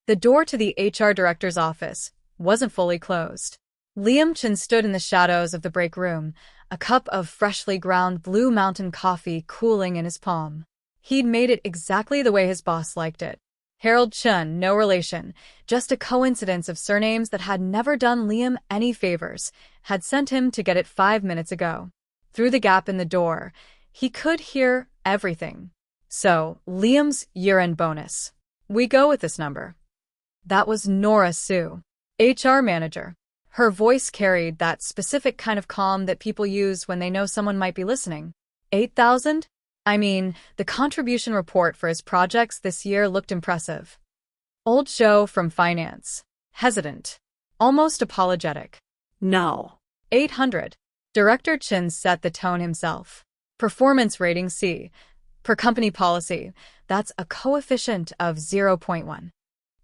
The door to the HR director's office wasn't fully closed. Liam Chin stood in the shadows of the break room, a cup of freshly ground Blue Mountain coffee cooling in his palm. He'd made it exactly the way his boss liked it. Harold Chun, no relation, just a coincidence of surnames that had never done Liam any favors, had sent him to get it 5 minutes ago. Through the gap in the door, he could hear everything. So, Liam's year-end bonus. We go with this number. That was Nora Sue, HR manager. Her voice carried that specific kind of calm that people use when they know someone might be listening. 8,000? I mean, the contribution report for his projects this year looked impressive. Old Joe from finance. Hesitant. Almost apologetic. No. 800. Director Chin set the tone himself. Performance rating C. Per company policy, that's a coefficient of 0.1.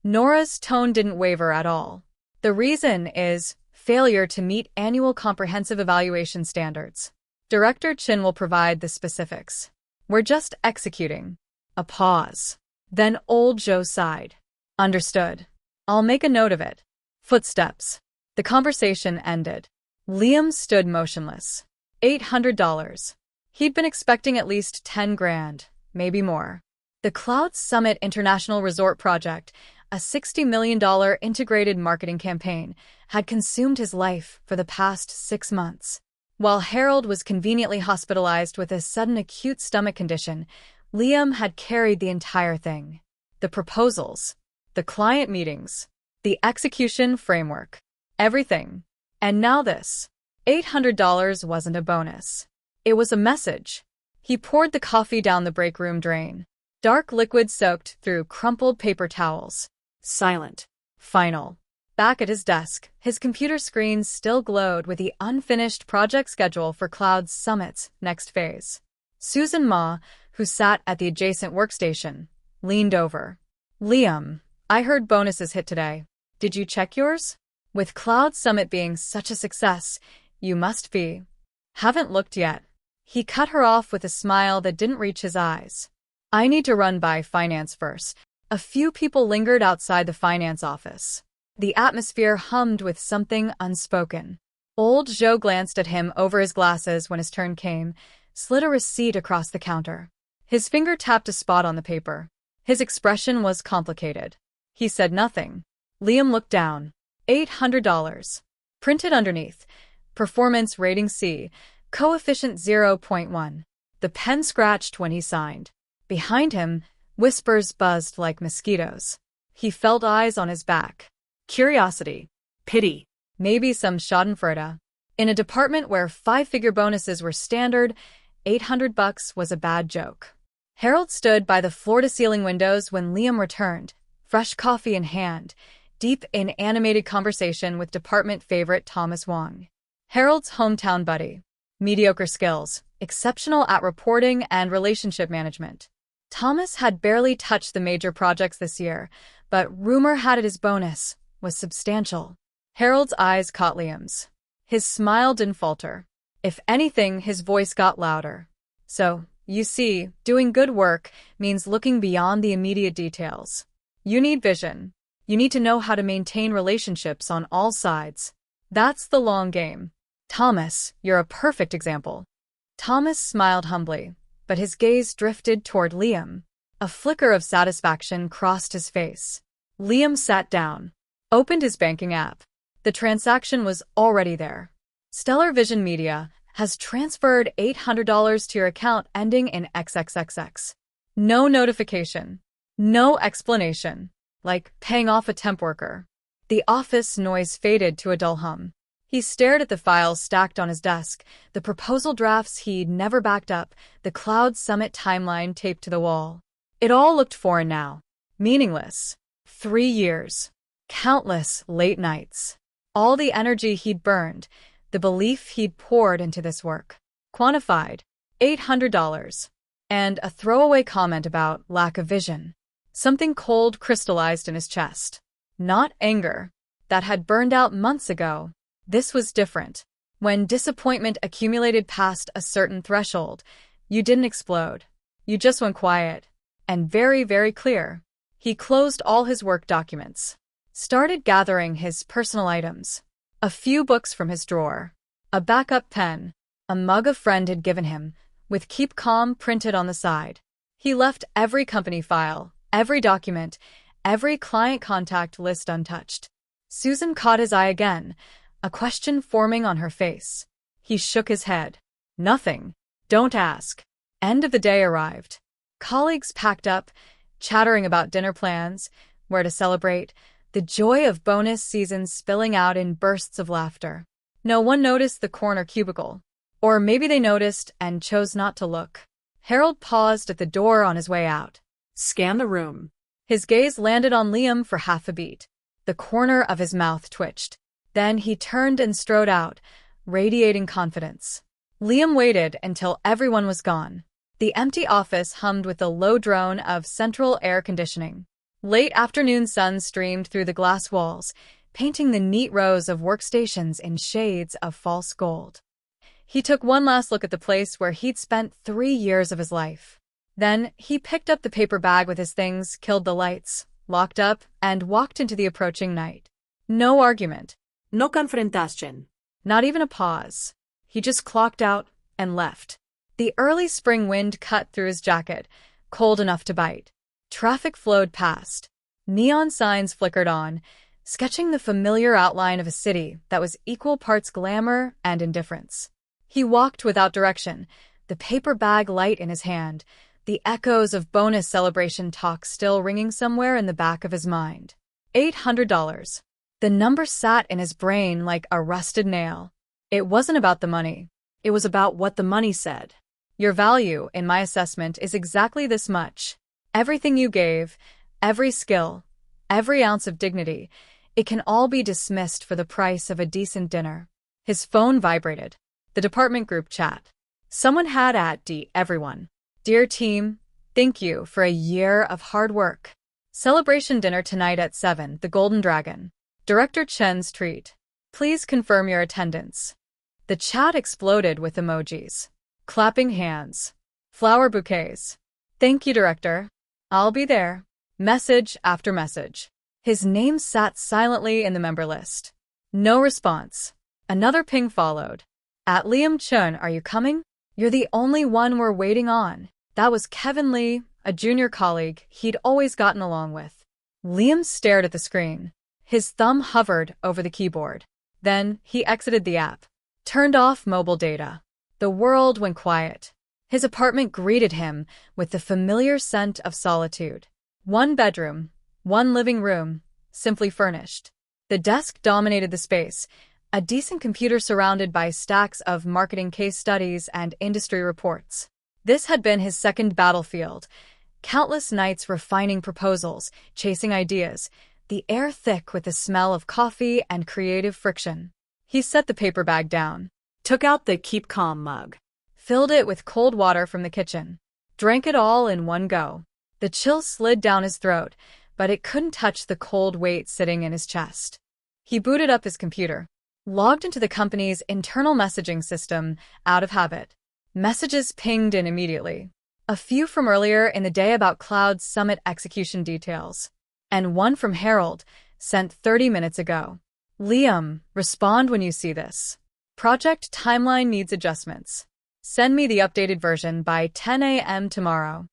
Nora's tone didn't waver at all. The reason is failure to meet annual comprehensive evaluation standards. Director Chin will provide the specifics. We're just executing. A pause. Then Old Joe sighed. Understood. I'll make a note of it. Footsteps. The conversation ended. Liam stood motionless. $800. He'd been expecting at least 10 grand, maybe more. The Cloud Summit International Resort Project, a $60 million integrated marketing campaign, had consumed his life for the past 6 months. While Harold was conveniently hospitalized with a sudden acute stomach condition, Liam had carried the entire thing. The proposals, the client meetings, the execution framework, everything. And now this. $800 wasn't a bonus. It was a message. He poured the coffee down the break room drain. Dark liquid soaked through crumpled paper towels. Silent. Final. Back at his desk, his computer screen still glowed with the unfinished project schedule for Cloud Summit's next phase. Susan Ma, who sat at the adjacent workstation, leaned over. Liam, I heard bonuses hit today. Did you check yours? With Cloud Summit being such a success, you must be. Haven't looked yet. He cut her off with a smile that didn't reach his eyes. I need to run by finance first. A few people lingered outside the finance office. The atmosphere hummed with something unspoken. Old Joe glanced at him over his glasses when his turn came, slid a receipt across the counter. His finger tapped a spot on the paper. His expression was complicated. He said nothing. Liam looked down. $800. Printed underneath. Performance rating C. Coefficient 0.1. The pen scratched when he signed. Behind him, whispers buzzed like mosquitoes. He felt eyes on his back. Curiosity. Pity. Maybe some schadenfreude. In a department where 5-figure bonuses were standard, $800 was a bad joke. Harold stood by the floor-to-ceiling windows when Liam returned, fresh coffee in hand, deep in animated conversation with department favorite Thomas Wong. Harold's hometown buddy. Mediocre skills, exceptional at reporting and relationship management. Thomas had barely touched the major projects this year, but rumor had it his bonus was substantial. Harold's eyes caught Liam's. His smile didn't falter. If anything, his voice got louder. So, you see, doing good work means looking beyond the immediate details. You need vision. You need to know how to maintain relationships on all sides. That's the long game. Thomas, you're a perfect example. Thomas smiled humbly, but his gaze drifted toward Liam. A flicker of satisfaction crossed his face. Liam sat down, opened his banking app. The transaction was already there. Stellar Vision Media has transferred $800 to your account ending in XXXX. No notification. No explanation. Like paying off a temp worker. The office noise faded to a dull hum. He stared at the files stacked on his desk, the proposal drafts he'd never backed up, the Cloud Summit timeline taped to the wall. It all looked foreign now. Meaningless. 3 years. Countless late nights. All the energy he'd burned, the belief he'd poured into this work. Quantified. $800. And a throwaway comment about lack of vision. Something cold crystallized in his chest. Not anger. That had burned out months ago. This was different. When disappointment accumulated past a certain threshold, you didn't explode. You just went quiet. And very, very clear. He closed all his work documents, started gathering his personal items, a few books from his drawer, a backup pen, a mug a friend had given him, with "Keep Calm" printed on the side. He left every company file, every document, every client contact list untouched. Susan caught his eye again, a question forming on her face. He shook his head. Nothing. Don't ask. End of the day arrived. Colleagues packed up, chattering about dinner plans, where to celebrate, the joy of bonus season spilling out in bursts of laughter. No one noticed the corner cubicle. Or maybe they noticed and chose not to look. Harold paused at the door on his way out. Scan the room. His gaze landed on Liam for half a beat. The corner of his mouth twitched. Then he turned and strode out, radiating confidence. Liam waited until everyone was gone. The empty office hummed with the low drone of central air conditioning. Late afternoon sun streamed through the glass walls, painting the neat rows of workstations in shades of false gold. He took one last look at the place where he'd spent 3 years of his life. Then he picked up the paper bag with his things, killed the lights, locked up, and walked into the approaching night. No argument. No confrontación. Not even a pause. He just clocked out and left. The early spring wind cut through his jacket, cold enough to bite. Traffic flowed past. Neon signs flickered on, sketching the familiar outline of a city that was equal parts glamour and indifference. He walked without direction, the paper bag light in his hand, the echoes of bonus celebration talk still ringing somewhere in the back of his mind. $800. The number sat in his brain like a rusted nail. It wasn't about the money. It was about what the money said. Your value, in my assessment, is exactly this much. Everything you gave, every skill, every ounce of dignity, it can all be dismissed for the price of a decent dinner. His phone vibrated. The department group chat. Someone had everyone. Dear team, thank you for a year of hard work. Celebration dinner tonight at 7, the Golden Dragon. Director Chen's treat. Please confirm your attendance. The chat exploded with emojis. Clapping hands. Flower bouquets. Thank you, Director. I'll be there. Message after message. His name sat silently in the member list. No response. Another ping followed. At Liam Chun, are you coming? You're the only one we're waiting on. That was Kevin Lee, a junior colleague he'd always gotten along with. Liam stared at the screen. His thumb hovered over the keyboard. Then he exited the app. Turned off mobile data. The world went quiet. His apartment greeted him with the familiar scent of solitude. One bedroom, one living room, simply furnished. The desk dominated the space, a decent computer surrounded by stacks of marketing case studies and industry reports. This had been his second battlefield. Countless nights refining proposals, chasing ideas, the air thick with the smell of coffee and creative friction. He set the paper bag down. Took out the Keep Calm mug. Filled it with cold water from the kitchen. Drank it all in one go. The chill slid down his throat, but it couldn't touch the cold weight sitting in his chest. He booted up his computer. Logged into the company's internal messaging system, out of habit. Messages pinged in immediately. A few from earlier in the day about Cloud's summit execution details. And one from Harold, sent 30 minutes ago. Liam, respond when you see this. Project timeline needs adjustments. Send me the updated version by 10 a.m. tomorrow.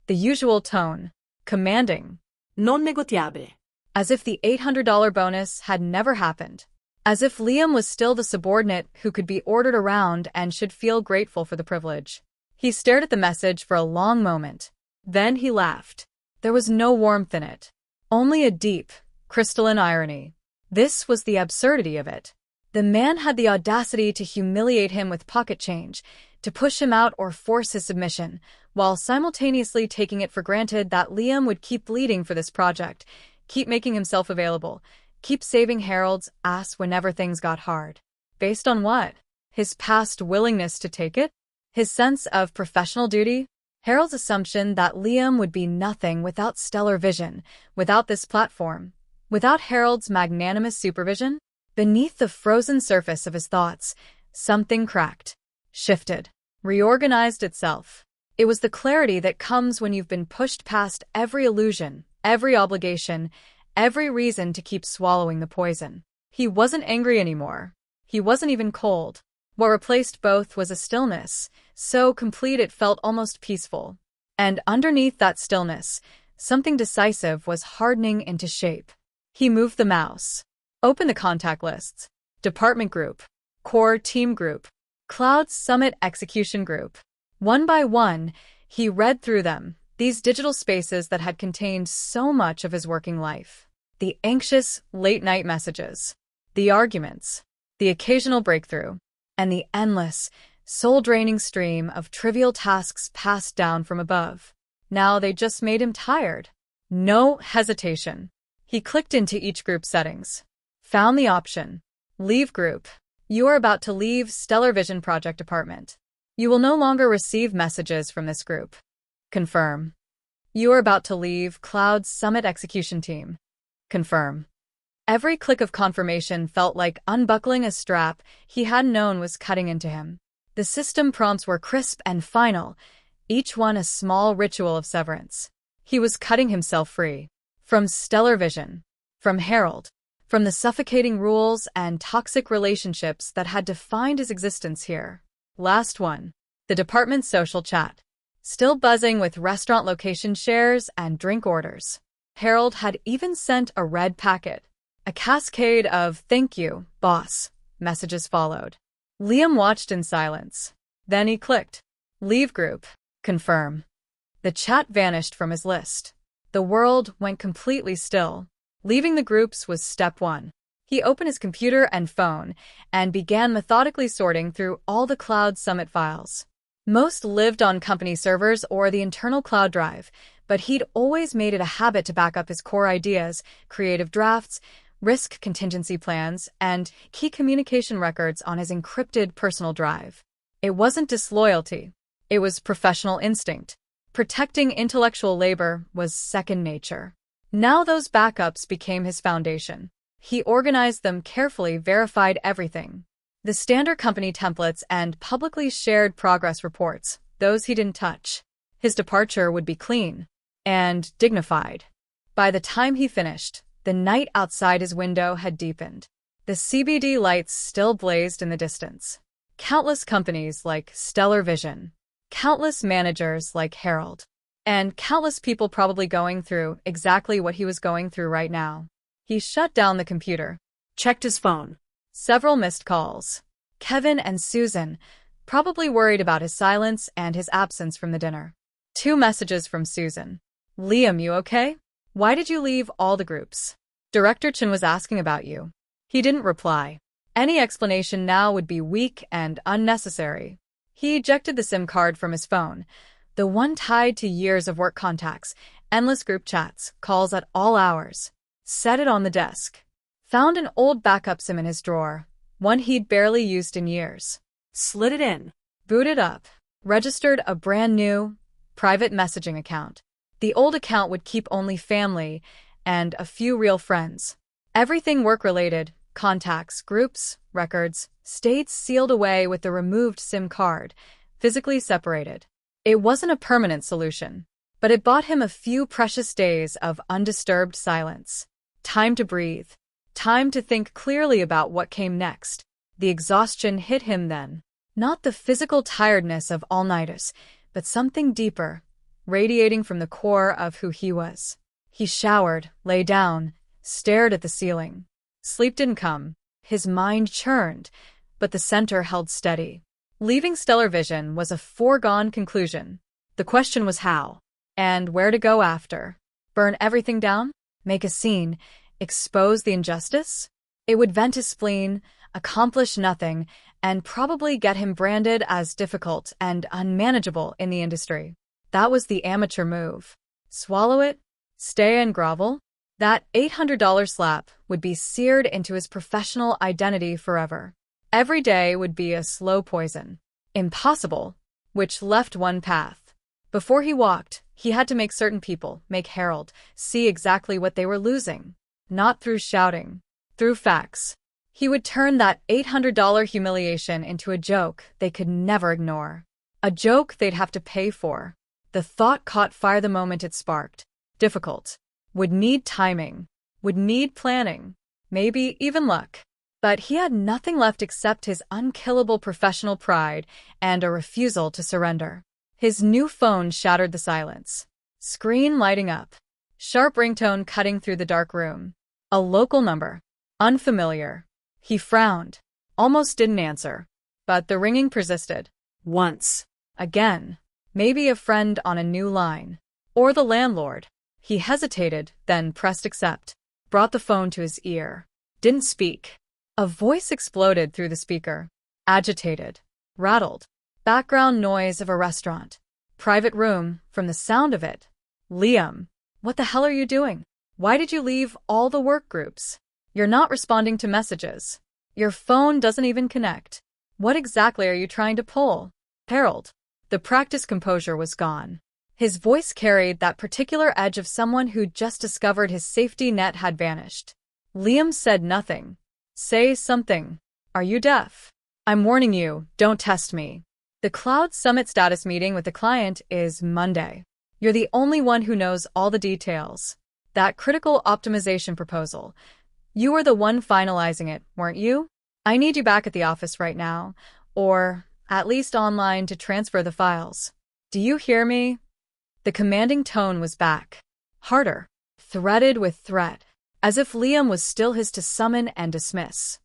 The usual tone. Commanding. Non negociable. As if the $800 bonus had never happened. As if Liam was still the subordinate who could be ordered around and should feel grateful for the privilege. He stared at the message for a long moment. Then he laughed. There was no warmth in it. Only a deep, crystalline irony. This was the absurdity of it. The man had the audacity to humiliate him with pocket change, to push him out or force his submission, while simultaneously taking it for granted that Liam would keep bleeding for this project, keep making himself available, keep saving Harold's ass whenever things got hard. Based on what? His past willingness to take it? His sense of professional duty? Harold's assumption that Liam would be nothing without stellar vision, without this platform, without Harold's magnanimous supervision? Beneath the frozen surface of his thoughts, something cracked, shifted, reorganized itself. It was the clarity that comes when you've been pushed past every illusion, every obligation, every reason to keep swallowing the poison. He wasn't angry anymore. He wasn't even cold. What replaced both was a stillness, so complete it felt almost peaceful. And underneath that stillness, something decisive was hardening into shape. He moved the mouse. Open the contact lists. Department group. Core team group. Cloud Summit execution group. One by one, he read through them, these digital spaces that had contained so much of his working life. The anxious, late-night messages. The arguments. The occasional breakthrough. And the endless, soul-draining stream of trivial tasks passed down from above. Now they just made him tired. No hesitation. He clicked into each group's settings. Found the option. Leave group. You are about to leave Stellar Vision Project Department. You will no longer receive messages from this group. Confirm. You are about to leave Cloud Summit Execution Team. Confirm. Every click of confirmation felt like unbuckling a strap he hadn't known was cutting into him. The system prompts were crisp and final, each one a small ritual of severance. He was cutting himself free. From Stellar Vision. From Harold. From the suffocating rules and toxic relationships that had defined his existence here. Last one. The department's social chat. Still buzzing with restaurant location shares and drink orders. Harold had even sent a red packet. A cascade of "thank you, boss" messages followed. Liam watched in silence. Then he clicked. Leave group. Confirm. The chat vanished from his list. The world went completely still. Leaving the groups was step one. He opened his computer and phone and began methodically sorting through all the Cloud Summit files. Most lived on company servers or the internal cloud drive, but he'd always made it a habit to back up his core ideas, creative drafts, risk contingency plans, and key communication records on his encrypted personal drive. It wasn't disloyalty. It was professional instinct. Protecting intellectual labor was second nature. Now those backups became his foundation. He organized them carefully, verified everything. The standard company templates and publicly shared progress reports, those he didn't touch. His departure would be clean and dignified. By the time he finished, the night outside his window had deepened. The CBD lights still blazed in the distance. Countless companies like Stellar Vision. Countless managers like Harold. And countless people probably going through exactly what he was going through right now. He shut down the computer. Checked his phone. Several missed calls. Kevin and Susan, probably worried about his silence and his absence from the dinner. 2 messages from Susan. Liam, you okay? Why did you leave all the groups? Director Chen was asking about you. He didn't reply. Any explanation now would be weak and unnecessary. He ejected the SIM card from his phone, the one tied to years of work contacts, endless group chats, calls at all hours. Set it on the desk. Found an old backup SIM in his drawer, one he'd barely used in years. Slid it in. Booted up. Registered a brand new, private messaging account. The old account would keep only family and a few real friends. Everything work-related, contacts, groups, records, stayed sealed away with the removed SIM card, physically separated. It wasn't a permanent solution, but it bought him a few precious days of undisturbed silence. Time to breathe. Time to think clearly about what came next. The exhaustion hit him then. Not the physical tiredness of all-nighters, but something deeper, radiating from the core of who he was. He showered, lay down, stared at the ceiling. Sleep didn't come. His mind churned, but the center held steady. Leaving Stellar Vision was a foregone conclusion. The question was how, and where to go after. Burn everything down? Make a scene? Expose the injustice? It would vent his spleen, accomplish nothing, and probably get him branded as difficult and unmanageable in the industry. That was the amateur move. Swallow it? Stay and grovel? That $800 slap would be seared into his professional identity forever. Every day would be a slow poison. Impossible, which left one path. Before he walked, he had to make certain people, make Harold, see exactly what they were losing. Not through shouting, through facts. He would turn that $800 humiliation into a joke they could never ignore. A joke they'd have to pay for. The thought caught fire the moment it sparked. Difficult. would need timing, would need planning, maybe even luck. But he had nothing left except his unkillable professional pride and a refusal to surrender. His new phone shattered the silence. Screen lighting up. Sharp ringtone cutting through the dark room. A local number. Unfamiliar. He frowned. Almost didn't answer. But the ringing persisted. Once. Again. Maybe a friend on a new line. Or the landlord. He hesitated, then pressed accept. Brought the phone to his ear. Didn't speak. A voice exploded through the speaker. Agitated. Rattled. Background noise of a restaurant. Private room, from the sound of it. Liam, what the hell are you doing? Why did you leave all the work groups? You're not responding to messages. Your phone doesn't even connect. What exactly are you trying to pull? Harold. The practiced composure was gone. His voice carried that particular edge of someone who'd just discovered his safety net had vanished. Liam said nothing. Say something. Are you deaf? I'm warning you, don't test me. The Cloud Summit status meeting with the client is Monday. You're the only one who knows all the details. That critical optimization proposal. You were the one finalizing it, weren't you? I need you back at the office right now, or at least online to transfer the files. Do you hear me? The commanding tone was back. Harder. Threaded with threat. As if Liam was still his to summon and dismiss.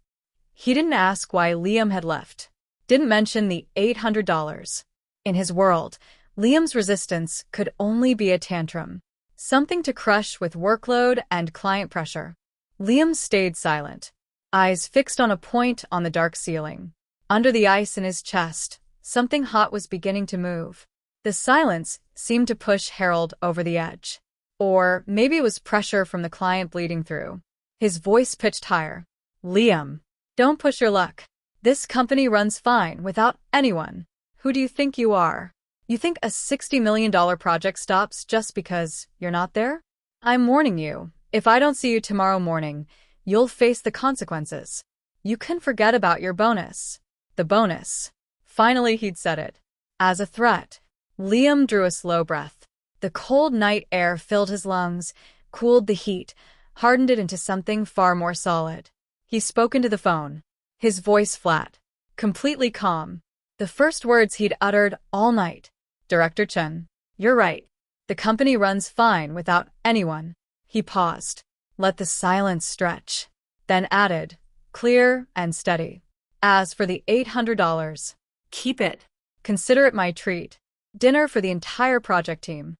He didn't ask why Liam had left. Didn't mention the $800. In his world, Liam's resistance could only be a tantrum. Something to crush with workload and client pressure. Liam stayed silent. Eyes fixed on a point on the dark ceiling. Under the ice in his chest, something hot was beginning to move. The silence seemed to push Harold over the edge. Or maybe it was pressure from the client bleeding through. His voice pitched higher. Liam, don't push your luck. This company runs fine without anyone. Who do you think you are? You think a $60 million project stops just because you're not there? I'm warning you, if I don't see you tomorrow morning, you'll face the consequences. You can forget about your bonus. The bonus. Finally he'd said it. As a threat. Liam drew a slow breath. The cold night air filled his lungs, cooled the heat, hardened it into something far more solid. He spoke into the phone. His voice flat. Completely calm. The first words he'd uttered all night. Director Chen. You're right. The company runs fine without anyone. He paused. Let the silence stretch. Then added, clear and steady. As for the $800, Keep it. consider it my treat. Dinner for the entire project team.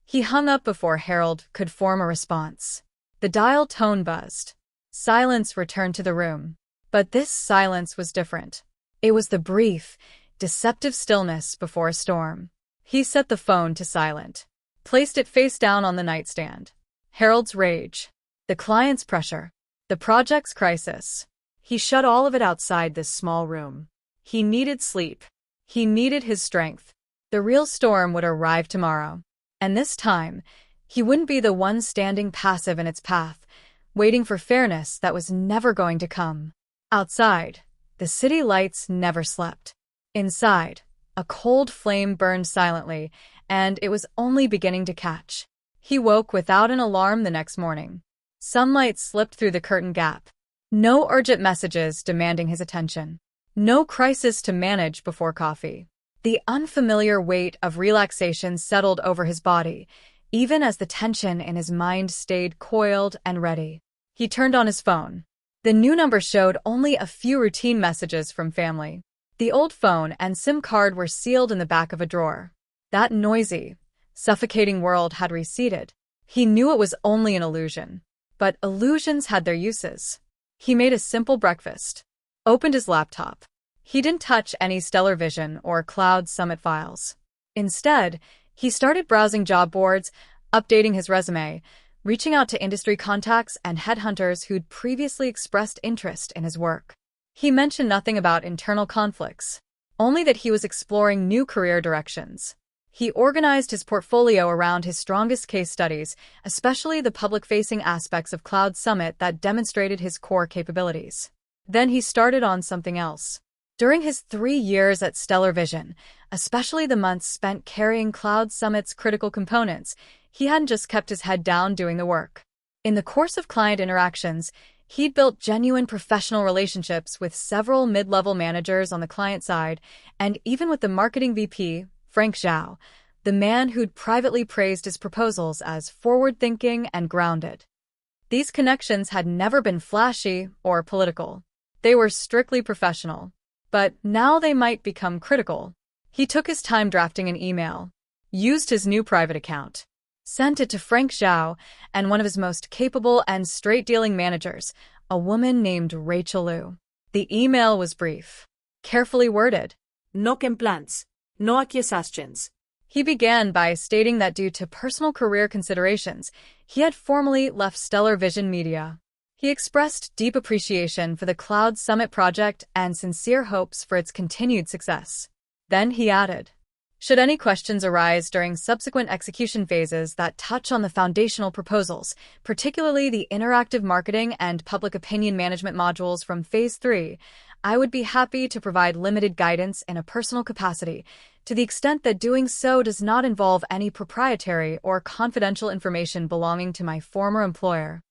He hung up before Harold could form a response. The dial tone buzzed. Silence returned to the room. But this silence was different. It was the brief, deceptive stillness before a storm. He set the phone to silent. Placed it face down on the nightstand. Harold's rage. The client's pressure. The project's crisis. He shut all of it outside this small room. He needed sleep. He needed his strength. The real storm would arrive tomorrow. And this time, he wouldn't be the one standing passive in its path, waiting for fairness that was never going to come. Outside, the city lights never slept. Inside, a cold flame burned silently, and it was only beginning to catch. He woke without an alarm the next morning. Sunlight slipped through the curtain gap. No urgent messages demanding his attention. No crisis to manage before coffee. The unfamiliar weight of relaxation settled over his body, even as the tension in his mind stayed coiled and ready. He turned on his phone. The new number showed only a few routine messages from family. The old phone and SIM card were sealed in the back of a drawer. That noisy, suffocating world had receded. He knew it was only an illusion. But illusions had their uses. He made a simple breakfast. Opened his laptop. He didn't touch any Stellar Vision or Cloud Summit files. Instead, he started browsing job boards, updating his resume, reaching out to industry contacts and headhunters who'd previously expressed interest in his work. He mentioned nothing about internal conflicts, only that he was exploring new career directions. He organized his portfolio around his strongest case studies, especially the public-facing aspects of Cloud Summit that demonstrated his core capabilities. Then he started on something else. During his 3 years at Stellar Vision, especially the months spent carrying Cloud Summit's critical components, he hadn't just kept his head down doing the work. In the course of client interactions, he'd built genuine professional relationships with several mid-level managers on the client side, and even with the marketing VP, Frank Zhao, the man who'd privately praised his proposals as forward-thinking and grounded. These connections had never been flashy or political. They were strictly professional. But now they might become critical. He took his time drafting an email, used his new private account, sent it to Frank Zhao and one of his most capable and straight-dealing managers, a woman named Rachel Liu. The email was brief, carefully worded. No complaints, no accusations. He began by stating that due to personal career considerations, he had formally left Stellar Vision Media. He expressed deep appreciation for the Cloud Summit project and sincere hopes for its continued success. Then he added, should any questions arise during subsequent execution phases that touch on the foundational proposals, particularly the interactive marketing and public opinion management modules from Phase 3, I would be happy to provide limited guidance in a personal capacity, to the extent that doing so does not involve any proprietary or confidential information belonging to my former employer.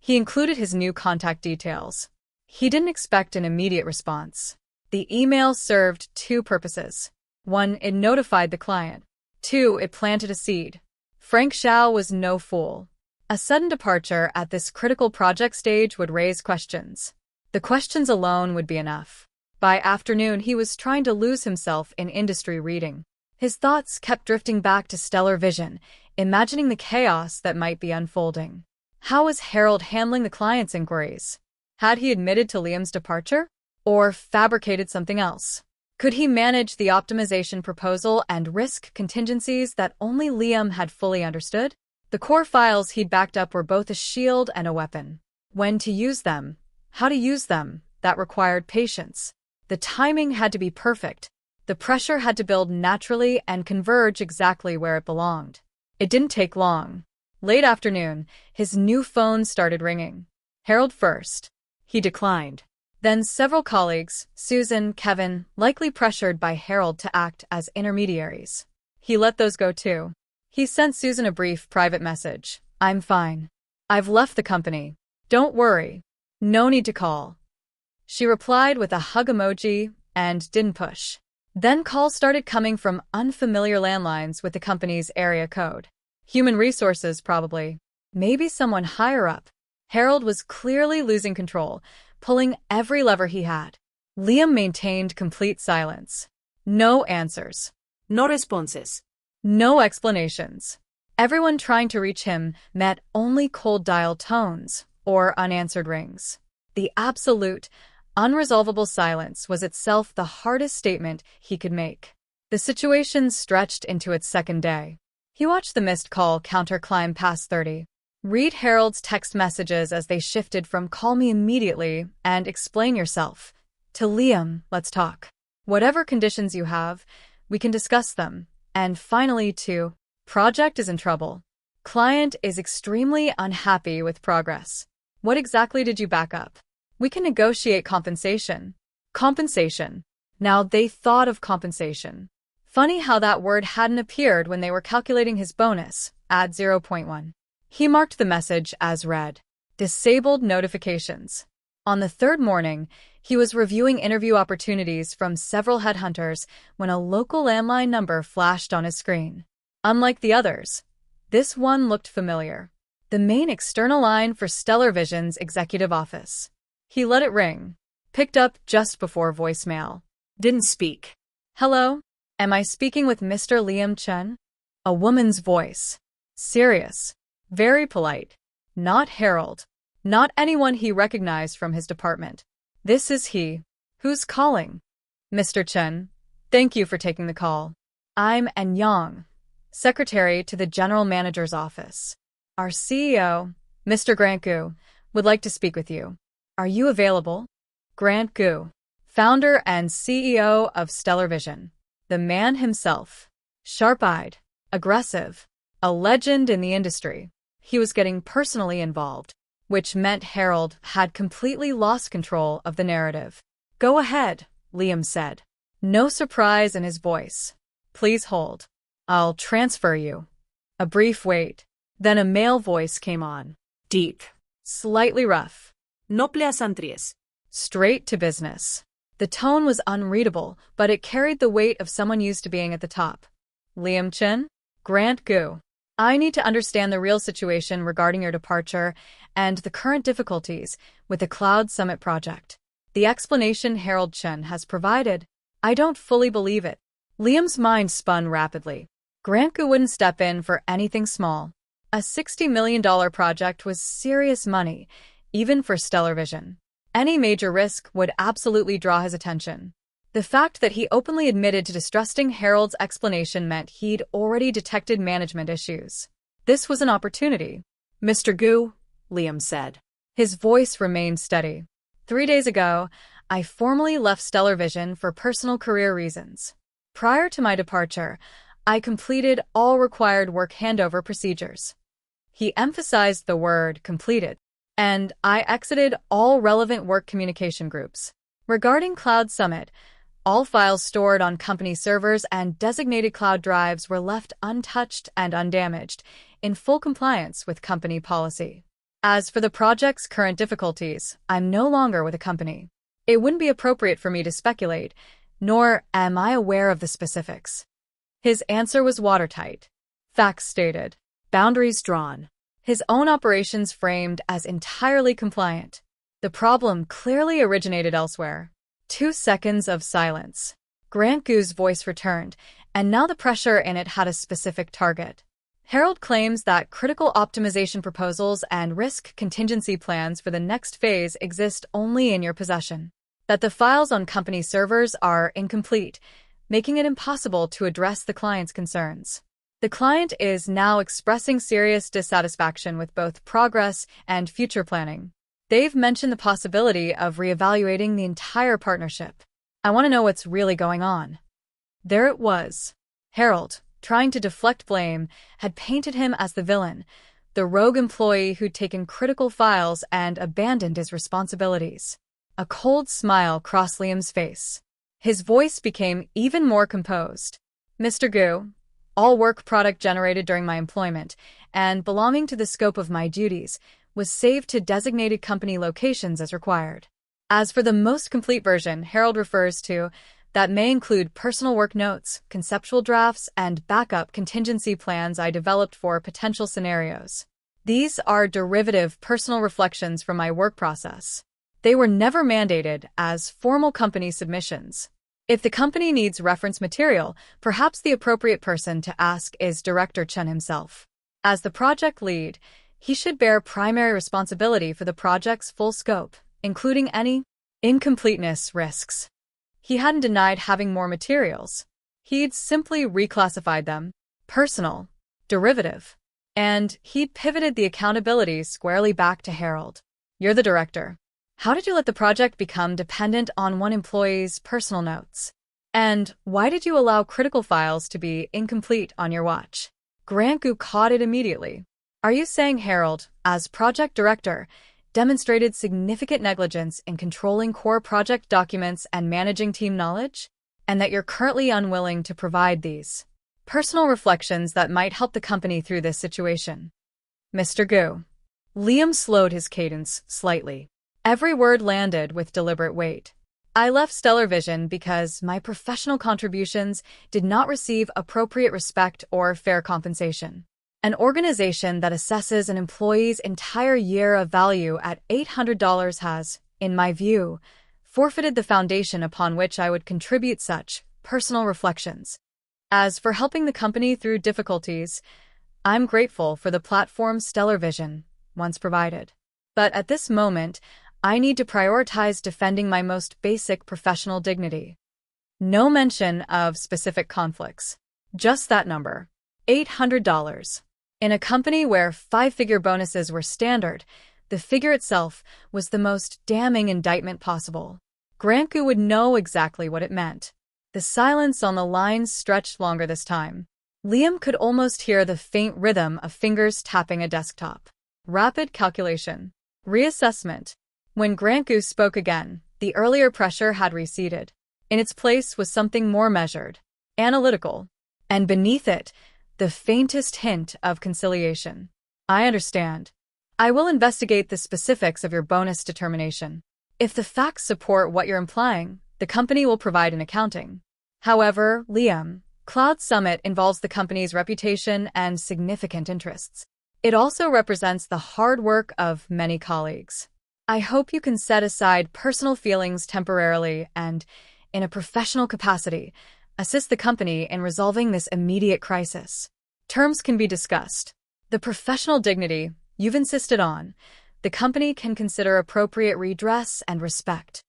He included his new contact details. He didn't expect an immediate response. The email served two purposes. 1, it notified the client. 2, it planted a seed. Frank Zhao was no fool. A sudden departure at this critical project stage would raise questions. The questions alone would be enough. By afternoon, he was trying to lose himself in industry reading. His thoughts kept drifting back to Stellar Vision, imagining the chaos that might be unfolding. How was Harold handling the client's inquiries? Had he admitted to Liam's departure? Or fabricated something else? Could he manage the optimization proposal and risk contingencies that only Liam had fully understood? The core files he'd backed up were both a shield and a weapon. When to use them, how to use them, that required patience. The timing had to be perfect. The pressure had to build naturally and converge exactly where it belonged. It didn't take long. Late afternoon, his new phone started ringing. Harold first. He declined. Then several colleagues, Susan, Kevin, likely pressured by Harold to act as intermediaries. He let those go too. He sent Susan a brief private message. I'm fine. I've left the company. Don't worry. No need to call. She replied with a hug emoji and didn't push. Then calls started coming from unfamiliar landlines with the company's area code. Human resources, probably. Maybe someone higher up. Harold was clearly losing control, pulling every lever he had. Liam maintained complete silence. No answers. No responses. No explanations. Everyone trying to reach him met only cold dial tones or unanswered rings. The absolute, unresolvable silence was itself the hardest statement he could make. The situation stretched into its second day. He watched the missed call counter climb past 30. Read Harold's text messages as they shifted from call me immediately and explain yourself to Liam, let's talk. Whatever conditions you have, we can discuss them. And finally to project is in trouble. Client is extremely unhappy with progress. What exactly did you back up? We can negotiate compensation. Compensation. Now they thought of compensation. Funny how that word hadn't appeared when they were calculating his bonus, add 0.1. He marked the message as read. Disabled notifications. On the third morning, he was reviewing interview opportunities from several headhunters when a local landline number flashed on his screen. Unlike the others, this one looked familiar. The main external line for Stellar Vision's executive office. He let it ring. Picked up just before voicemail. Didn't speak. Hello? Am I speaking with Mr. Liam Chen? A woman's voice. Serious. Very polite. Not Harold. Not anyone he recognized from his department. This is he. Who's calling? Mr. Chen, thank you for taking the call. I'm An Yang, secretary to the general manager's office. Our CEO, Mr. Grant Gu, would like to speak with you. Are you available? Grant Gu, founder and CEO of Stellar Vision. The man himself. Sharp-eyed, aggressive, a legend in the industry. He was getting personally involved, which meant Harold had completely lost control of the narrative. Go ahead, Liam said. No surprise in his voice. Please hold. I'll transfer you. A brief wait. Then a male voice came on. Deep. Slightly rough. No pleasantries. Straight to business. The tone was unreadable, but it carried the weight of someone used to being at the top. Liam Chen? Grant Gu. I need to understand the real situation regarding your departure and the current difficulties with the Cloud Summit project. The explanation Harold Chen has provided, I don't fully believe it. Liam's mind spun rapidly. Grant Gu wouldn't step in for anything small. A $60 million project was serious money, even for Stellar Vision. Any major risk would absolutely draw his attention. The fact that he openly admitted to distrusting Harold's explanation meant he'd already detected management issues. This was an opportunity. Mr. Gu, Liam said. His voice remained steady. 3 days ago, I formally left Stellar Vision for personal career reasons. Prior to my departure, I completed all required work handover procedures. He emphasized the word completed. And I exited all relevant work communication groups. Regarding Cloud Summit, all files stored on company servers and designated cloud drives were left untouched and undamaged, in full compliance with company policy. As for the project's current difficulties, I'm no longer with the company. It wouldn't be appropriate for me to speculate, nor am I aware of the specifics. His answer was watertight. Facts stated. Boundaries drawn. His own operations framed as entirely compliant. The problem clearly originated elsewhere. 2 seconds of silence. Grant Gu's voice returned, and now the pressure in it had a specific target. Harold claims that critical optimization proposals and risk contingency plans for the next phase exist only in your possession. That the files on company servers are incomplete, making it impossible to address the client's concerns. The client is now expressing serious dissatisfaction with both progress and future planning. They've mentioned the possibility of reevaluating the entire partnership. I want to know what's really going on. There it was. Harold, trying to deflect blame, had painted him as the villain, the rogue employee who'd taken critical files and abandoned his responsibilities. A cold smile crossed Liam's face. His voice became even more composed. Mr. Gu, all work product generated during my employment and belonging to the scope of my duties was saved to designated company locations as required. As for the most complete version Harold refers to, that may include personal work notes, conceptual drafts, and backup contingency plans I developed for potential scenarios. These are derivative personal reflections from my work process. They were never mandated as formal company submissions. If the company needs reference material, perhaps the appropriate person to ask is Director Chen himself. As the project lead, he should bear primary responsibility for the project's full scope, including any incompleteness risks. He hadn't denied having more materials. He'd simply reclassified them, personal, derivative, and he'd pivoted the accountability squarely back to Harold. You're the director. How did you let the project become dependent on one employee's personal notes? And why did you allow critical files to be incomplete on your watch? Grant Gu caught it immediately. Are you saying Harold, as project director, demonstrated significant negligence in controlling core project documents and managing team knowledge? And that you're currently unwilling to provide these personal reflections that might help the company through this situation? Mr. Gu. Liam slowed his cadence slightly. Every word landed with deliberate weight. I left Stellar Vision because my professional contributions did not receive appropriate respect or fair compensation. An organization that assesses an employee's entire year of value at $800 has, in my view, forfeited the foundation upon which I would contribute such personal reflections. As for helping the company through difficulties, I'm grateful for the platform Stellar Vision once provided. But at this moment, I need to prioritize defending my most basic professional dignity. No mention of specific conflicts. Just that number. $800. In a company where 5-figure bonuses were standard, the figure itself was the most damning indictment possible. Grant Gu would know exactly what it meant. The silence on the lines stretched longer this time. Liam could almost hear the faint rhythm of fingers tapping a desktop. Rapid calculation. Reassessment. When Grant Gu spoke again, the earlier pressure had receded. In its place was something more measured, analytical, and beneath it, the faintest hint of conciliation. I understand. I will investigate the specifics of your bonus determination. If the facts support what you're implying, the company will provide an accounting. However, Liam, Cloud Summit involves the company's reputation and significant interests. It also represents the hard work of many colleagues. I hope you can set aside personal feelings temporarily and, in a professional capacity, assist the company in resolving this immediate crisis. Terms can be discussed. The professional dignity you've insisted on, the company can consider appropriate redress and respect.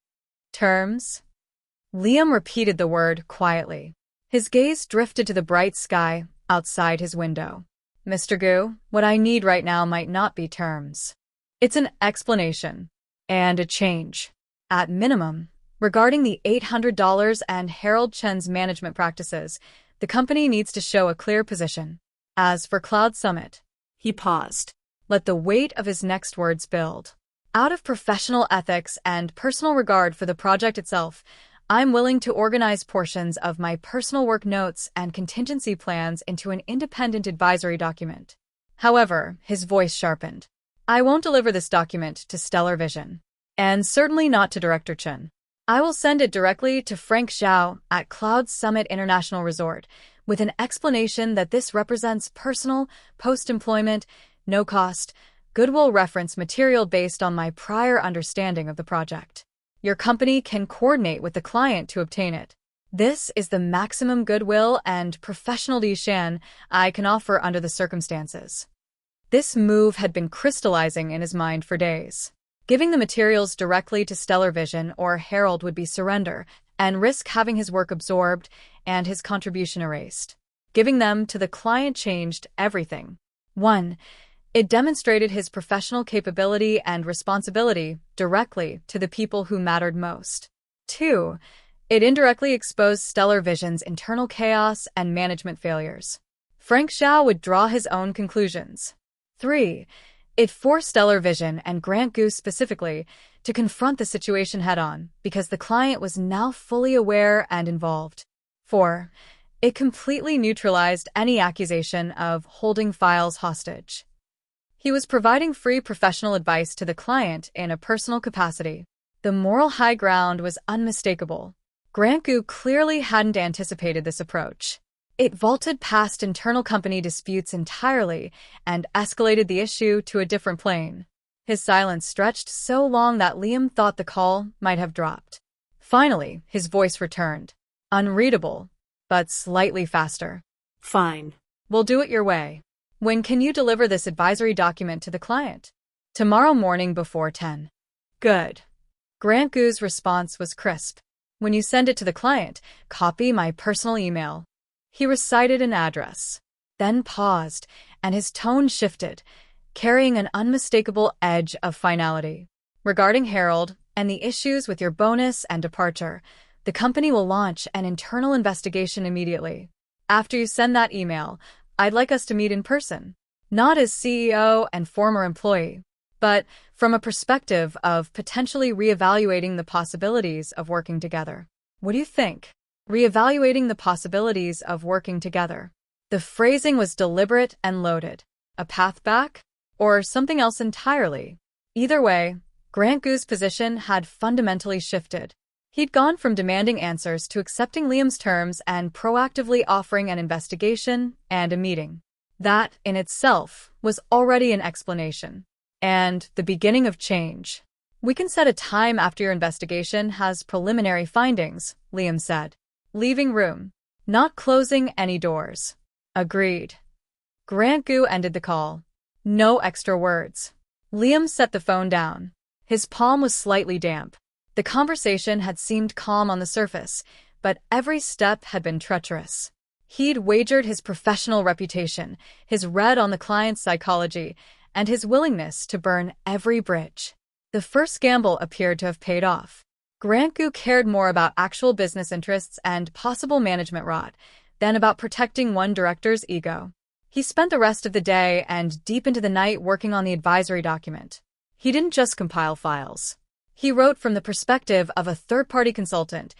Terms? Liam repeated the word quietly. His gaze drifted to the bright sky outside his window. Mr. Gu, what I need right now might not be terms. It's an explanation and a change. At minimum, regarding the $800 and Harold Chen's management practices, the company needs to show a clear position. As for Cloud Summit, He paused. let the weight of his next words build. Out of professional ethics and personal regard for the project itself, I'm willing to organize portions of my personal work notes and contingency plans into an independent advisory document. However, his voice sharpened. I won't deliver this document to Stellar Vision, and certainly not to Director Chen. I will send it directly to Frank Zhao at Cloud Summit International Resort, with an explanation that this represents personal, post-employment, no-cost, goodwill reference material based on my prior understanding of the project. Your company can coordinate with the client to obtain it. This is the maximum goodwill and professional dishan I can offer under the circumstances. This move had been crystallizing in his mind for days. Giving the materials directly to Stellar Vision or Harold would be surrender and risk having his work absorbed and his contribution erased. Giving them to the client changed everything. 1. It demonstrated his professional capability and responsibility directly to the people who mattered most. 2. It indirectly exposed Stellar Vision's internal chaos and management failures. Frank Zhao would draw his own conclusions. 3. It forced Stellar Vision and Grant Goose specifically to confront the situation head-on because the client was now fully aware and involved. 4. It completely neutralized any accusation of holding files hostage. He was providing free professional advice to the client in a personal capacity. The moral high ground was unmistakable. Grant Gu clearly hadn't anticipated this approach. It vaulted past internal company disputes entirely and escalated the issue to a different plane. His silence stretched so long that Liam thought the call might have dropped. Finally, his voice returned. Unreadable, but slightly faster. Fine. We'll do it your way. When can you deliver this advisory document to the client? Tomorrow morning before 10. Good. Grant Gu's response was crisp. When you send it to the client, copy my personal email. He recited an address, then paused, and his tone shifted, carrying an unmistakable edge of finality. Regarding Harold and the issues with your bonus and departure, the company will launch an internal investigation immediately. After you send that email, I'd like us to meet in person, not as CEO and former employee, but from a perspective of potentially reevaluating the possibilities of working together. What do you think? Reevaluating the possibilities of working together. The phrasing was deliberate and loaded. A path back? Or something else entirely? Either way, Grant Gu's position had fundamentally shifted. He'd gone from demanding answers to accepting Liam's terms and proactively offering an investigation and a meeting. That, in itself, was already an explanation. And the beginning of change. We can set a time after your investigation has preliminary findings, Liam said. Leaving room. Not closing any doors. Agreed. Grant Gu ended the call. No extra words. Liam set the phone down. His palm was slightly damp. The conversation had seemed calm on the surface, but every step had been treacherous. He'd wagered his professional reputation, his read on the client's psychology, and his willingness to burn every bridge. The first gamble appeared to have paid off. Grant Gu cared more about actual business interests and possible management rot than about protecting one director's ego. He spent the rest of the day and deep into the night working on the advisory document. He didn't just compile files. He wrote from the perspective of a third-party consultant,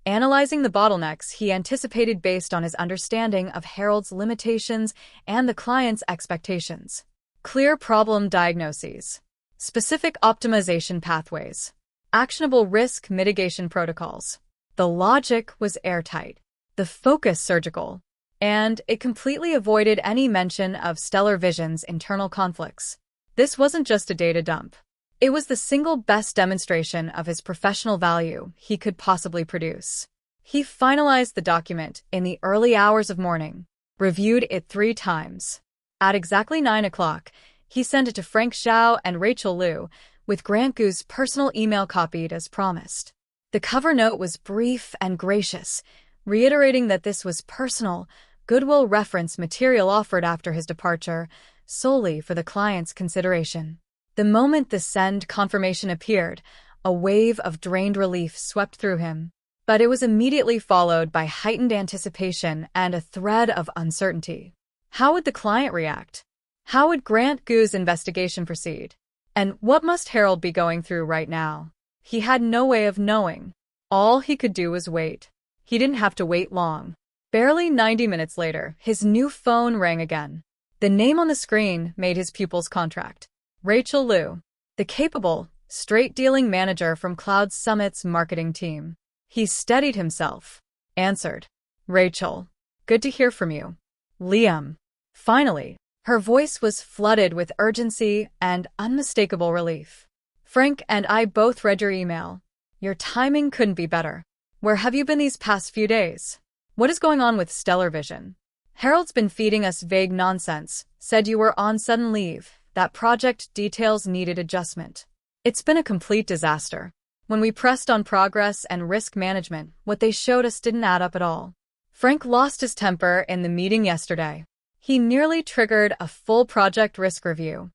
analyzing the bottlenecks he anticipated based on his understanding of Harold's limitations and the client's expectations. Clear problem diagnoses, specific optimization pathways, actionable risk mitigation protocols. The logic was airtight, the focus surgical, and it completely avoided any mention of Stellar Vision's internal conflicts. This wasn't just a data dump. It was the single best demonstration of his professional value he could possibly produce. He finalized the document in the early hours of morning, reviewed it 3 times. At exactly 9 o'clock, he sent it to Frank Zhao and Rachel Liu, with Grant Gu's personal email copied as promised. The cover note was brief and gracious, reiterating that this was personal, goodwill reference material offered after his departure, solely for the client's consideration. The moment the send confirmation appeared, a wave of drained relief swept through him. But it was immediately followed by heightened anticipation and a thread of uncertainty. How would the client react? How would Grant Gu's investigation proceed? And what must Harold be going through right now? He had no way of knowing. All he could do was wait. He didn't have to wait long. Barely 90 minutes later, his new phone rang again. The name on the screen made his pupil's contract. Rachel Liu, the capable, straight-dealing manager from Cloud Summit's marketing team. He steadied himself. Answered. Rachel, good to hear from you. Liam. Finally, her voice was flooded with urgency and unmistakable relief. Frank and I both read your email. Your timing couldn't be better. Where have you been these past few days? What is going on with Stellar Vision? Harold's been feeding us vague nonsense, said you were on sudden leave, that project details needed adjustment. It's been a complete disaster. When we pressed on progress and risk management, what they showed us didn't add up at all. Frank lost his temper in the meeting yesterday. He nearly triggered a full project risk review.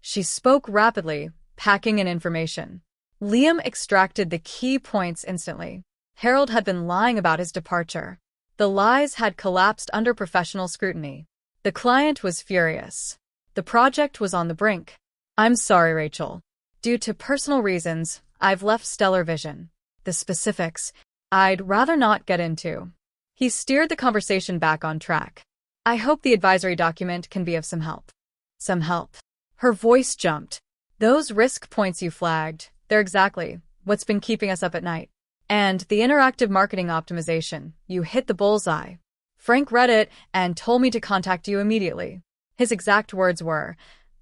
She spoke rapidly, packing in information. Liam extracted the key points instantly. Harold had been lying about his departure. The lies had collapsed under professional scrutiny. The client was furious. The project was on the brink. I'm sorry, Rachel. Due to personal reasons, I've left Stellar Vision. The specifics, I'd rather not get into. He steered the conversation back on track. I hope the advisory document can be of some help. Some help. Her voice jumped. Those risk points you flagged, they're exactly what's been keeping us up at night. And the interactive marketing optimization, you hit the bullseye. Frank read it and told me to contact you immediately. His exact words were,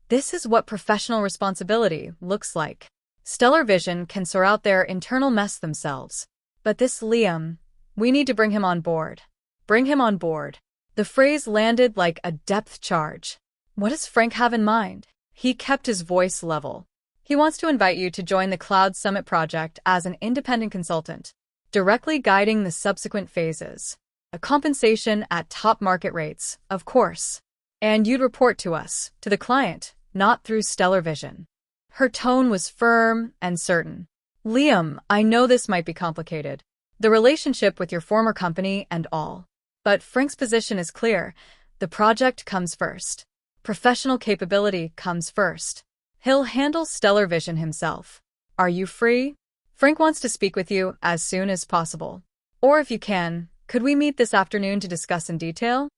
"This is what professional responsibility looks like. Stellar Vision can sort out their internal mess themselves. But this Liam, we need to bring him on board. Bring him on board." The phrase landed like a depth charge. What does Frank have in mind? He kept his voice level. He wants to invite you to join the Cloud Summit project as an independent consultant, directly guiding the subsequent phases. A compensation at top market rates, of course. And you'd report to us, to the client, not through Stellar Vision. Her tone was firm and certain. Liam, I know this might be complicated. The relationship with your former company and all. But Frank's position is clear. The project comes first. Professional capability comes first. He'll handle Stellar Vision himself. Are you free? Frank wants to speak with you as soon as possible. Or if you can, could we meet this afternoon to discuss in detail?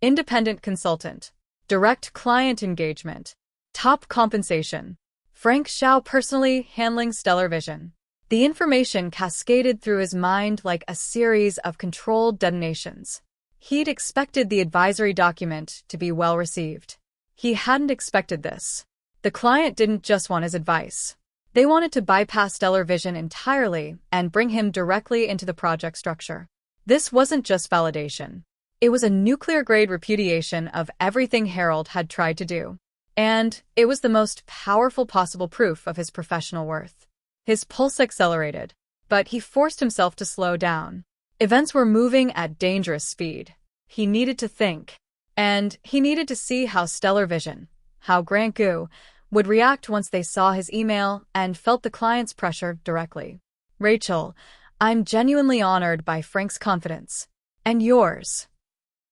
Independent consultant. Direct client engagement. Top compensation. Frank Zhao personally handling Stellar Vision. The information cascaded through his mind like a series of controlled detonations. He'd expected the advisory document to be well received. He hadn't expected this. The client didn't just want his advice. They wanted to bypass Stellar Vision entirely and bring him directly into the project structure. This wasn't just validation. It was a nuclear-grade repudiation of everything Harold had tried to do. And it was the most powerful possible proof of his professional worth. His pulse accelerated, but he forced himself to slow down. Events were moving at dangerous speed. He needed to think. And he needed to see how Stellar Vision, how Grant Gu, would react once they saw his email and felt the client's pressure directly. Rachel, I'm genuinely honored by Frank's confidence. And yours.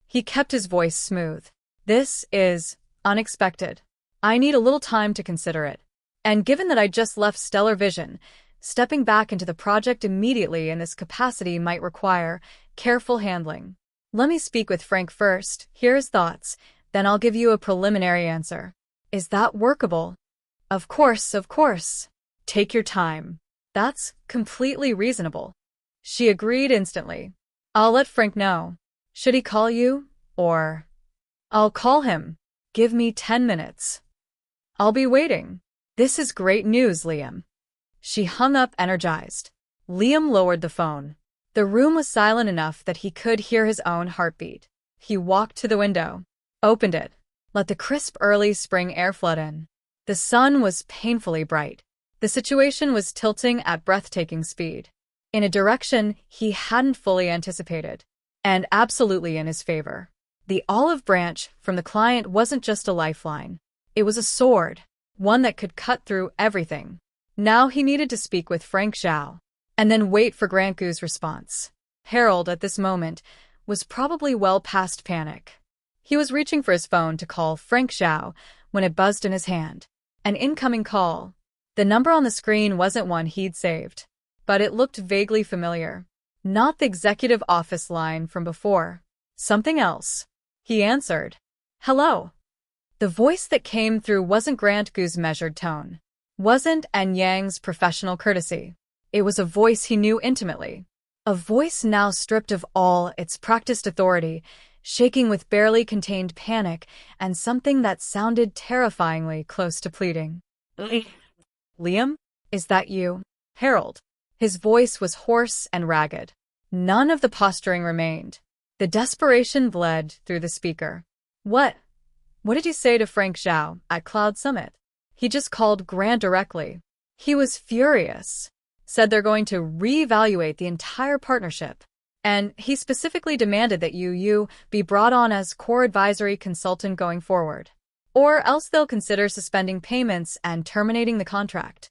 He kept his voice smooth. This is unexpected. I need a little time to consider it. And given that I just left Stellar Vision, Stepping back into the project immediately in this capacity might require careful handling. Let me speak with Frank first, hear his thoughts, then I'll give you a preliminary answer. Is that workable? Of course, of course. Take your time. That's completely reasonable. She agreed instantly. I'll let Frank know. Should he call you? Or? I'll call him. Give me 10 minutes. I'll be waiting. This is great news, Liam. She hung up energized. Liam lowered the phone. The room was silent enough that he could hear his own heartbeat. He walked to the window, opened it, let the crisp early spring air flood in. The sun was painfully bright. The situation was tilting at breathtaking speed, in a direction he hadn't fully anticipated, and absolutely in his favor. The olive branch from the client wasn't just a lifeline. It was a sword, one that could cut through everything. Now he needed to speak with Frank Zhao, and then wait for Grant Gu's response. Harold, at this moment, was probably well past panic. He was reaching for his phone to call Frank Zhao when it buzzed in his hand. An incoming call. The number on the screen wasn't one he'd saved, but it looked vaguely familiar. Not the executive office line from before. Something else. He answered. Hello. The voice that came through wasn't Grant Gu's measured tone. Wasn't An Yang's professional courtesy. It was a voice he knew intimately. A voice now stripped of all its practiced authority, shaking with barely contained panic and something that sounded terrifyingly close to pleading. Liam? Is that you? Harold. His voice was hoarse and ragged. None of the posturing remained. The desperation bled through the speaker. What did you say to Frank Zhao at Cloud Summit? He just called Grant directly. He was furious. Said they're going to reevaluate the entire partnership. And he specifically demanded that you be brought on as core advisory consultant going forward. Or else they'll consider suspending payments and terminating the contract.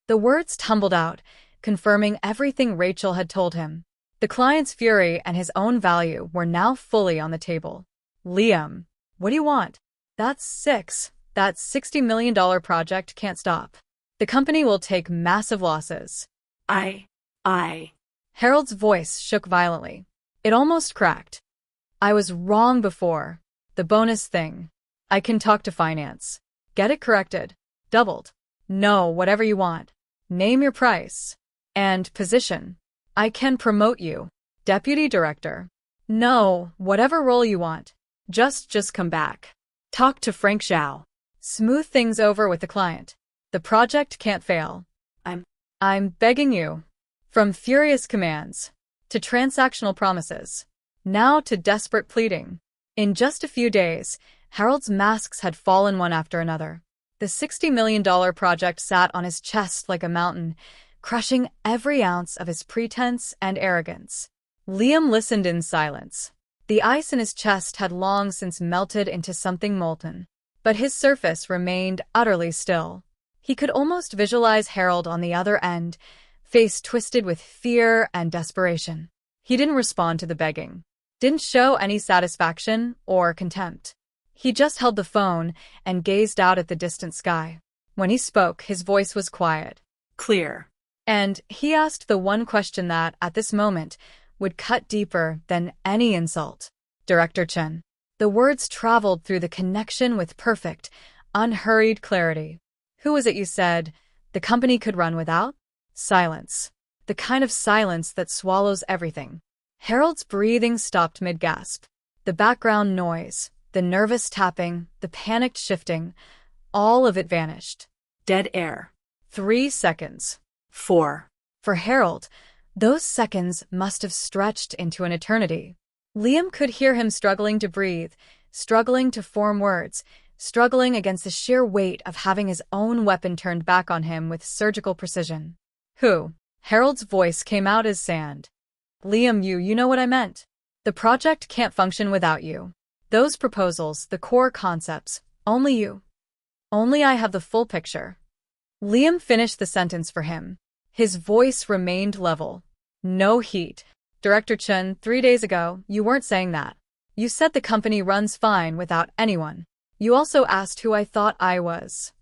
The words tumbled out, confirming everything Rachel had told him. The client's fury and his own value were now fully on the table. Liam, what do you want? That $60 million project can't stop. The company will take massive losses. Harold's voice shook violently. It almost cracked. I was wrong before. The bonus thing. I can talk to finance. Get it corrected. Doubled. No, whatever you want. Name your price. And position. I can promote you. Deputy director. No, whatever role you want. Just come back. Talk to Frank Zhao. Smooth things over with the client. The project can't fail. I'm begging you. From furious commands to transactional promises, now to desperate pleading. In just a few days, Harold's masks had fallen one after another. The $60 million project sat on his chest like a mountain, crushing every ounce of his pretense and arrogance. Liam listened in silence. The ice in his chest had long since melted into something molten, but his surface remained utterly still. He could almost visualize Harold on the other end, face twisted with fear and desperation. He didn't respond to the begging, didn't show any satisfaction or contempt. He just held the phone and gazed out at the distant sky. When he spoke, his voice was quiet, Clear. and he asked the one question that, at this moment, would cut deeper than any insult. Director Chen. The words traveled through the connection with perfect, unhurried clarity. Who was it you said the company could run without? Silence. The kind of silence that swallows everything. Harold's breathing stopped mid-gasp. The background noise, the nervous tapping, the panicked shifting, all of it vanished. Dead air. 3 seconds. 4. For Harold, those seconds must have stretched into an eternity. Liam could hear him struggling to breathe, struggling to form words, struggling against the sheer weight of having his own weapon turned back on him with surgical precision. Who? Harold's voice came out as sand. Liam, you know what I meant. The project can't function without you. Those proposals, the core concepts, only you. Only I have the full picture. Liam finished the sentence for him. His voice remained level. No heat. Director Chen, 3 days ago, you weren't saying that. You said the company runs fine without anyone. You also asked who I thought I was.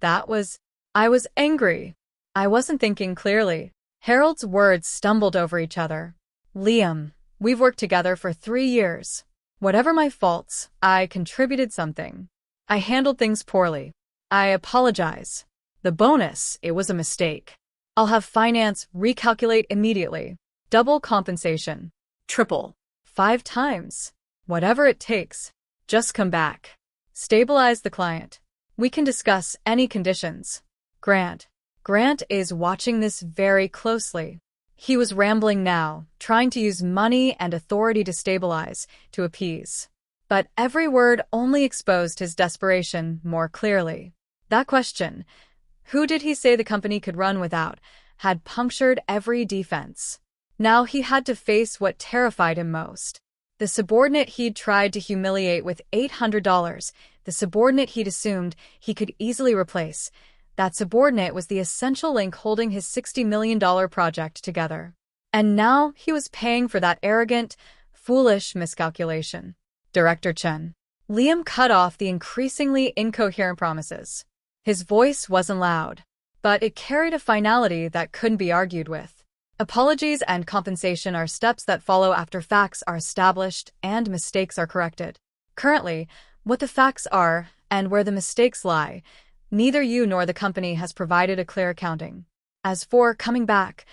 I was angry. I wasn't thinking clearly. Harold's words stumbled over each other. Liam, we've worked together for 3 years. Whatever my faults, I contributed something. I handled things poorly. I apologize. The bonus, it was a mistake. I'll have finance recalculate immediately. Double compensation. Triple. 5 times. Whatever it takes. Just come back. Stabilize the client. We can discuss any conditions. Grant. Grant is watching this very closely. He was rambling now, trying to use money and authority to stabilize, to appease. But every word only exposed his desperation more clearly. That question, who did he say the company could run without, had punctured every defense. Now he had to face what terrified him most. The subordinate he'd tried to humiliate with $800, the subordinate he'd assumed he could easily replace. That subordinate was the essential link holding his $60 million project together. And now he was paying for that arrogant, foolish miscalculation. Director Chen. Liam cut off the increasingly incoherent promises. His voice wasn't loud, but it carried a finality that couldn't be argued with. Apologies and compensation are steps that follow after facts are established and mistakes are corrected. Currently, what the facts are and where the mistakes lie, neither you nor the company has provided a clear accounting. As for coming back,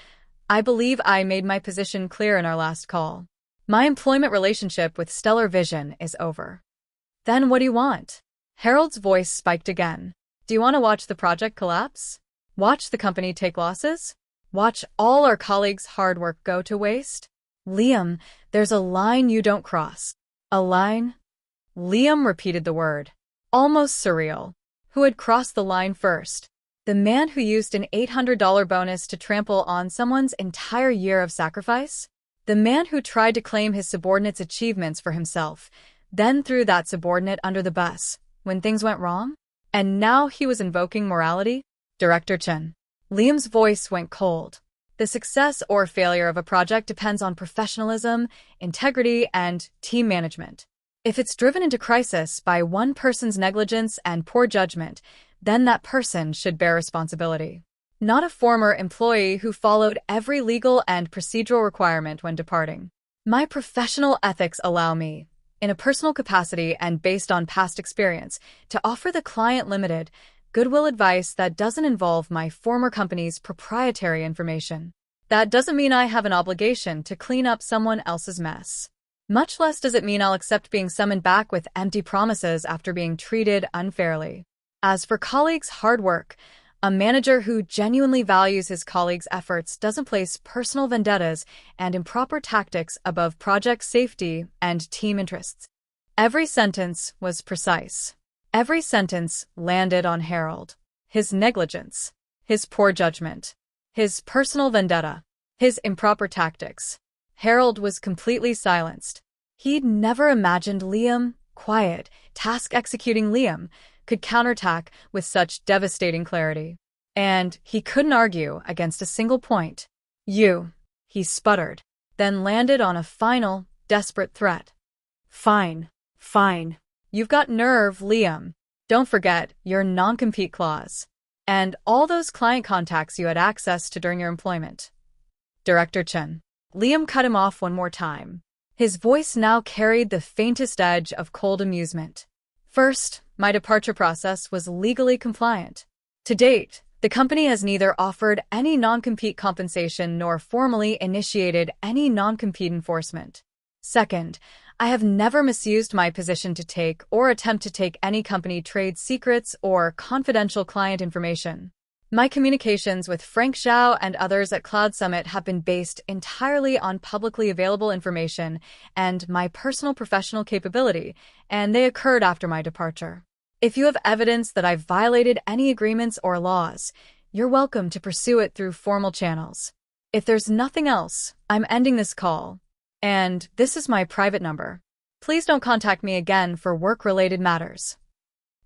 I believe I made my position clear in our last call. My employment relationship with Stellar Vision is over. Then what do you want? Harold's voice spiked again. Do you want to watch the project collapse? Watch the company take losses? Watch all our colleagues' hard work go to waste? Liam, there's a line you don't cross. A line? Liam repeated the word. Almost surreal. Who had crossed the line first? The man who used an $800 bonus to trample on someone's entire year of sacrifice? The man who tried to claim his subordinate's achievements for himself, then threw that subordinate under the bus when things went wrong? And now he was invoking morality? Director Chen. Liam's voice went cold. The success or failure of a project depends on professionalism, integrity, and team management. If it's driven into crisis by one person's negligence and poor judgment, then that person should bear responsibility. Not a former employee who followed every legal and procedural requirement when departing. My professional ethics allow me, in a personal capacity and based on past experience, to offer the client limited, goodwill advice that doesn't involve my former company's proprietary information. That doesn't mean I have an obligation to clean up someone else's mess. Much less does it mean I'll accept being summoned back with empty promises after being treated unfairly. As for colleagues' hard work, a manager who genuinely values his colleagues' efforts doesn't place personal vendettas and improper tactics above project safety and team interests. Every sentence was precise. Every sentence landed on Harold. His negligence, his poor judgment, his personal vendetta, his improper tactics. Harold was completely silenced. He'd never imagined Liam, quiet, task-executing Liam, could counterattack with such devastating clarity. And he couldn't argue against a single point. You, he sputtered, then landed on a final, desperate threat. Fine. You've got nerve, Liam. Don't forget your non-compete clause. And all those client contacts you had access to during your employment. Director Chen. Liam cut him off one more time. His voice now carried the faintest edge of cold amusement. First, my departure process was legally compliant. To date, the company has neither offered any non-compete compensation nor formally initiated any non-compete enforcement. Second, I have never misused my position to take or attempt to take any company trade secrets or confidential client information. My communications with Frank Zhao and others at Cloud Summit have been based entirely on publicly available information and my personal professional capability, and they occurred after my departure. If you have evidence that I've violated any agreements or laws, you're welcome to pursue it through formal channels. If there's nothing else, I'm ending this call. And this is my private number. Please don't contact me again for work-related matters.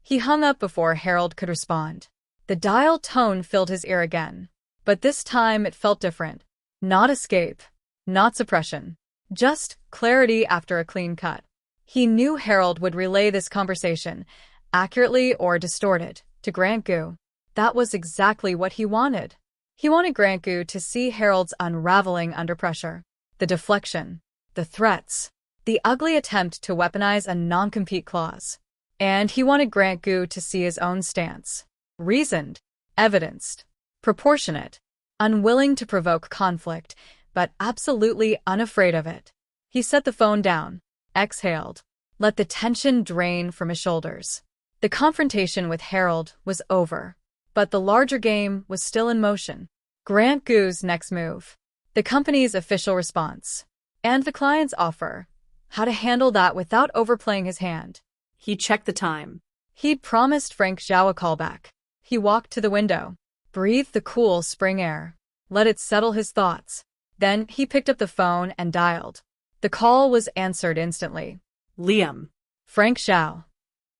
He hung up before Harold could respond. The dial tone filled his ear again, but this time it felt different. Not escape, not suppression, just clarity after a clean cut. He knew Harold would relay this conversation, accurately or distorted, to Grant Gu. That was exactly what he wanted. He wanted Grant Gu to see Harold's unraveling under pressure. The deflection, the threats, the ugly attempt to weaponize a non-compete clause. And he wanted Grant Gu to see his own stance. Reasoned, evidenced, proportionate, unwilling to provoke conflict, but absolutely unafraid of it. He set the phone down, exhaled, let the tension drain from his shoulders. The confrontation with Harold was over, but the larger game was still in motion. Grant Gu's next move, the company's official response, and the client's offer. How to handle that without overplaying his hand. He checked the time. He'd promised Frank Zhao a callback. He walked to the window, breathed the cool spring air, let it settle his thoughts. Then he picked up the phone and dialed. The call was answered instantly. Liam. Frank Zhao.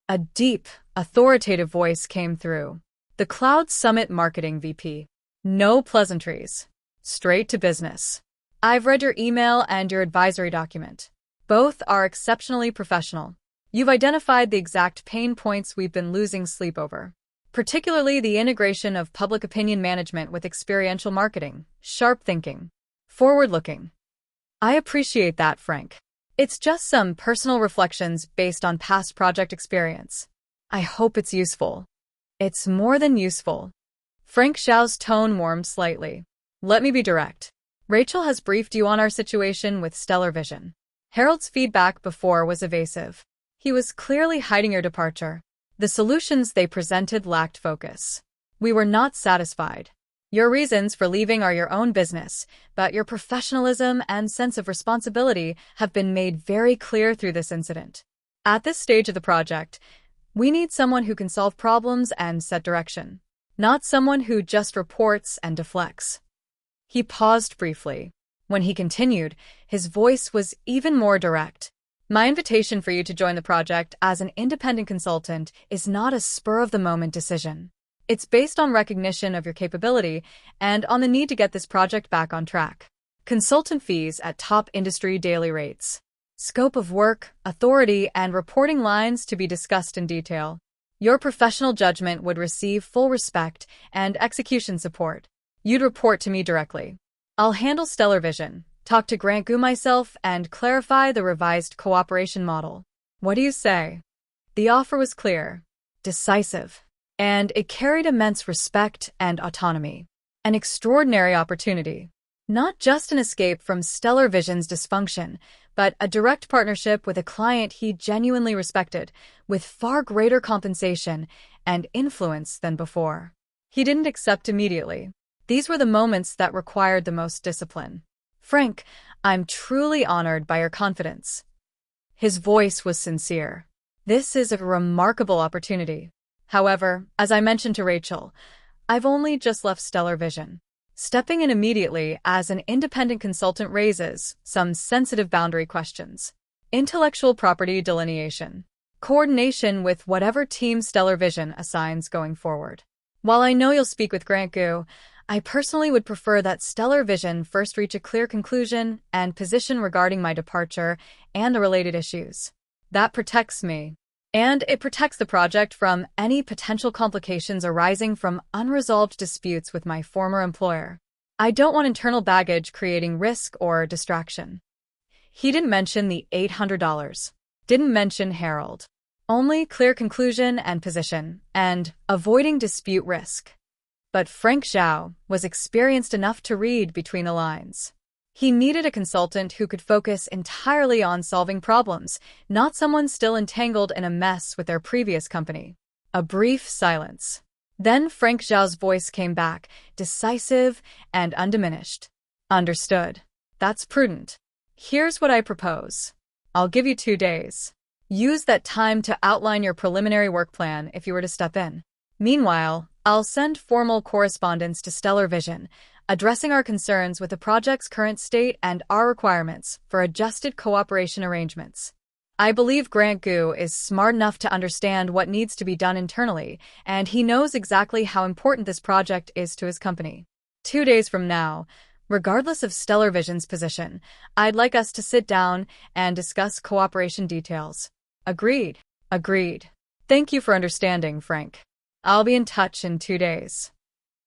A deep, authoritative voice came through. The Cloud Summit Marketing VP. No pleasantries. Straight to business. I've read your email and your advisory document. Both are exceptionally professional. You've identified the exact pain points we've been losing sleep over, particularly the integration of public opinion management with experiential marketing, sharp thinking, forward-looking. I appreciate that, Frank. It's just some personal reflections based on past project experience. I hope it's useful. It's more than useful. Frank Zhao's tone warmed slightly. Let me be direct. Rachel has briefed you on our situation with Stellar Vision. Harold's feedback before was evasive. He was clearly hiding your departure. The solutions they presented lacked focus. We were not satisfied. Your reasons for leaving are your own business, but your professionalism and sense of responsibility have been made very clear through this incident. At this stage of the project, we need someone who can solve problems and set direction, not someone who just reports and deflects. He paused briefly. When he continued, his voice was even more direct. My invitation for you to join the project as an independent consultant is not a spur-of-the-moment decision. It's based on recognition of your capability and on the need to get this project back on track. Consultant fees at top industry daily rates. Scope of work, authority, and reporting lines to be discussed in detail. Your professional judgment would receive full respect and execution support. You'd report to me directly. I'll handle Stellar Vision, talk to Grant Gu myself, and clarify the revised cooperation model. What do you say? The offer was clear, decisive, and it carried immense respect and autonomy. An extraordinary opportunity. Not just an escape from Stellar Vision's dysfunction, but a direct partnership with a client he genuinely respected, with far greater compensation and influence than before. He didn't accept immediately. These were the moments that required the most discipline. Frank, I'm truly honored by your confidence. His voice was sincere. This is a remarkable opportunity. However, as I mentioned to Rachel, I've only just left Stellar Vision. Stepping in immediately as an independent consultant raises some sensitive boundary questions. Intellectual property delineation. Coordination with whatever team Stellar Vision assigns going forward. While I know you'll speak with Grant Gu, I personally would prefer that Stellar Vision first reach a clear conclusion and position regarding my departure and the related issues. That protects me. And it protects the project from any potential complications arising from unresolved disputes with my former employer. I don't want internal baggage creating risk or distraction. He didn't mention the $800. Didn't mention Harold. Only clear conclusion and position, and avoiding dispute risk. But Frank Zhao was experienced enough to read between the lines. He needed a consultant who could focus entirely on solving problems, not someone still entangled in a mess with their previous company. A brief silence. Then Frank Zhao's voice came back, decisive and undiminished. Understood. That's prudent. Here's what I propose. I'll give you 2 days. Use that time to outline your preliminary work plan if you were to step in. Meanwhile, I'll send formal correspondence to Stellar Vision, addressing our concerns with the project's current state and our requirements for adjusted cooperation arrangements. I believe Grant Gu is smart enough to understand what needs to be done internally, and he knows exactly how important this project is to his company. 2 days from now, regardless of Stellar Vision's position, I'd like us to sit down and discuss cooperation details. Agreed. Agreed. Thank you for understanding, Frank. I'll be in touch in 2 days.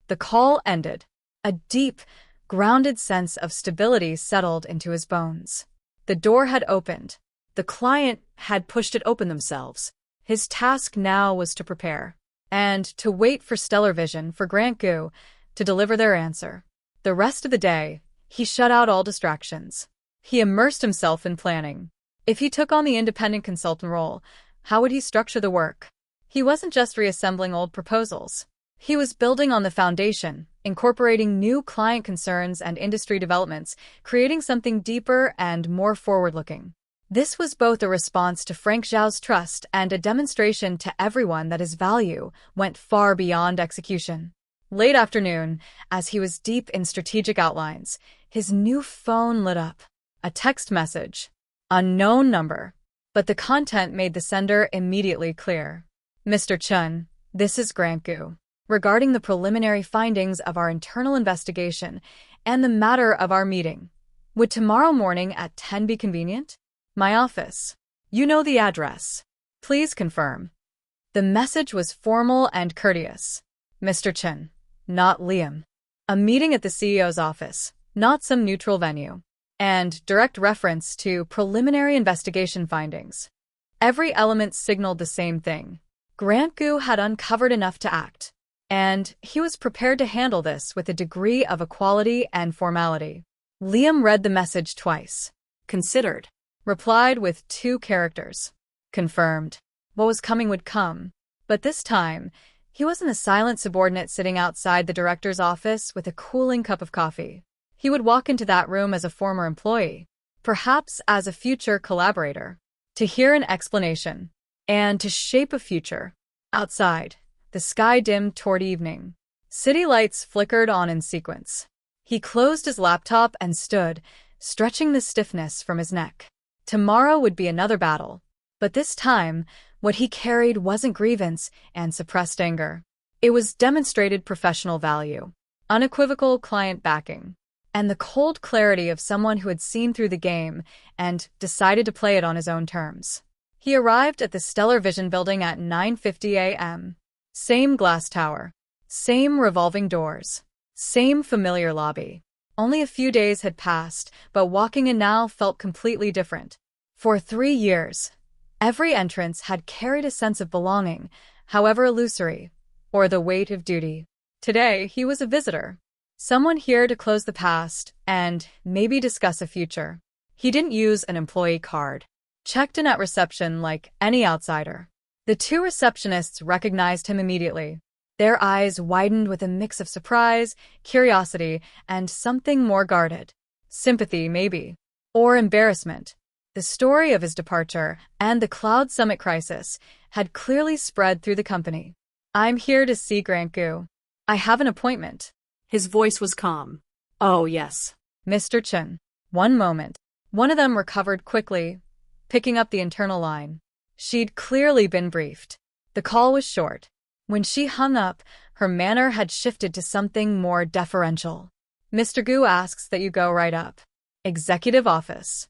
The call ended. A deep, grounded sense of stability settled into his bones. The door had opened. The client had pushed it open themselves. His task now was to prepare, and to wait for stellar vision for Grant Gu to deliver their answer. The rest of the day, he shut out all distractions. He immersed himself in planning. If he took on the independent consultant role, how would he structure the work? He wasn't just reassembling old proposals. He was building on the foundation, incorporating new client concerns and industry developments, creating something deeper and more forward-looking. This was both a response to Frank Zhao's trust and a demonstration to everyone that his value went far beyond execution. Late afternoon, as he was deep in strategic outlines, his new phone lit up. A text message. Unknown number. But the content made the sender immediately clear. Mr. Chun, this is Grant Gu. Regarding the preliminary findings of our internal investigation and the matter of our meeting. Would tomorrow morning at 10 be convenient? My office. You know the address. Please confirm. The message was formal and courteous. Mr. Chen, not Liam. A meeting at the CEO's office, not some neutral venue. And direct reference to preliminary investigation findings. Every element signaled the same thing. Grant Gu had uncovered enough to act. And he was prepared to handle this with a degree of equality and formality. Liam read the message twice. Considered. Replied with 2 characters. Confirmed. What was coming would come. But this time, he wasn't a silent subordinate sitting outside the director's office with a cooling cup of coffee. He would walk into that room as a former employee, perhaps as a future collaborator, to hear an explanation, and to shape a future. Outside, the sky dimmed toward evening. City lights flickered on in sequence. He closed his laptop and stood, stretching the stiffness from his neck. Tomorrow would be another battle. But this time, what he carried wasn't grievance and suppressed anger. It was demonstrated professional value, unequivocal client backing, and the cold clarity of someone who had seen through the game and decided to play it on his own terms. He arrived at the Stellar Vision building at 9:50 a.m. Same glass tower, same revolving doors, same familiar lobby. Only a few days had passed, but walking in now felt completely different. For 3 years, every entrance had carried a sense of belonging, however illusory, or the weight of duty. Today, he was a visitor. Someone here to close the past and maybe discuss a future. He didn't use an employee card. Checked in at reception like any outsider. The 2 receptionists recognized him immediately. Their eyes widened with a mix of surprise, curiosity, and something more guarded. Sympathy, maybe. Or embarrassment. The story of his departure and the Cloud Summit crisis had clearly spread through the company. I'm here to see Grant Gu. I have an appointment. His voice was calm. Oh, yes. Mr. Chen. One moment. One of them recovered quickly, picking up the internal line. She'd clearly been briefed. The call was short. When she hung up, her manner had shifted to something more deferential. Mr. Gu asks that you go right up. Executive office.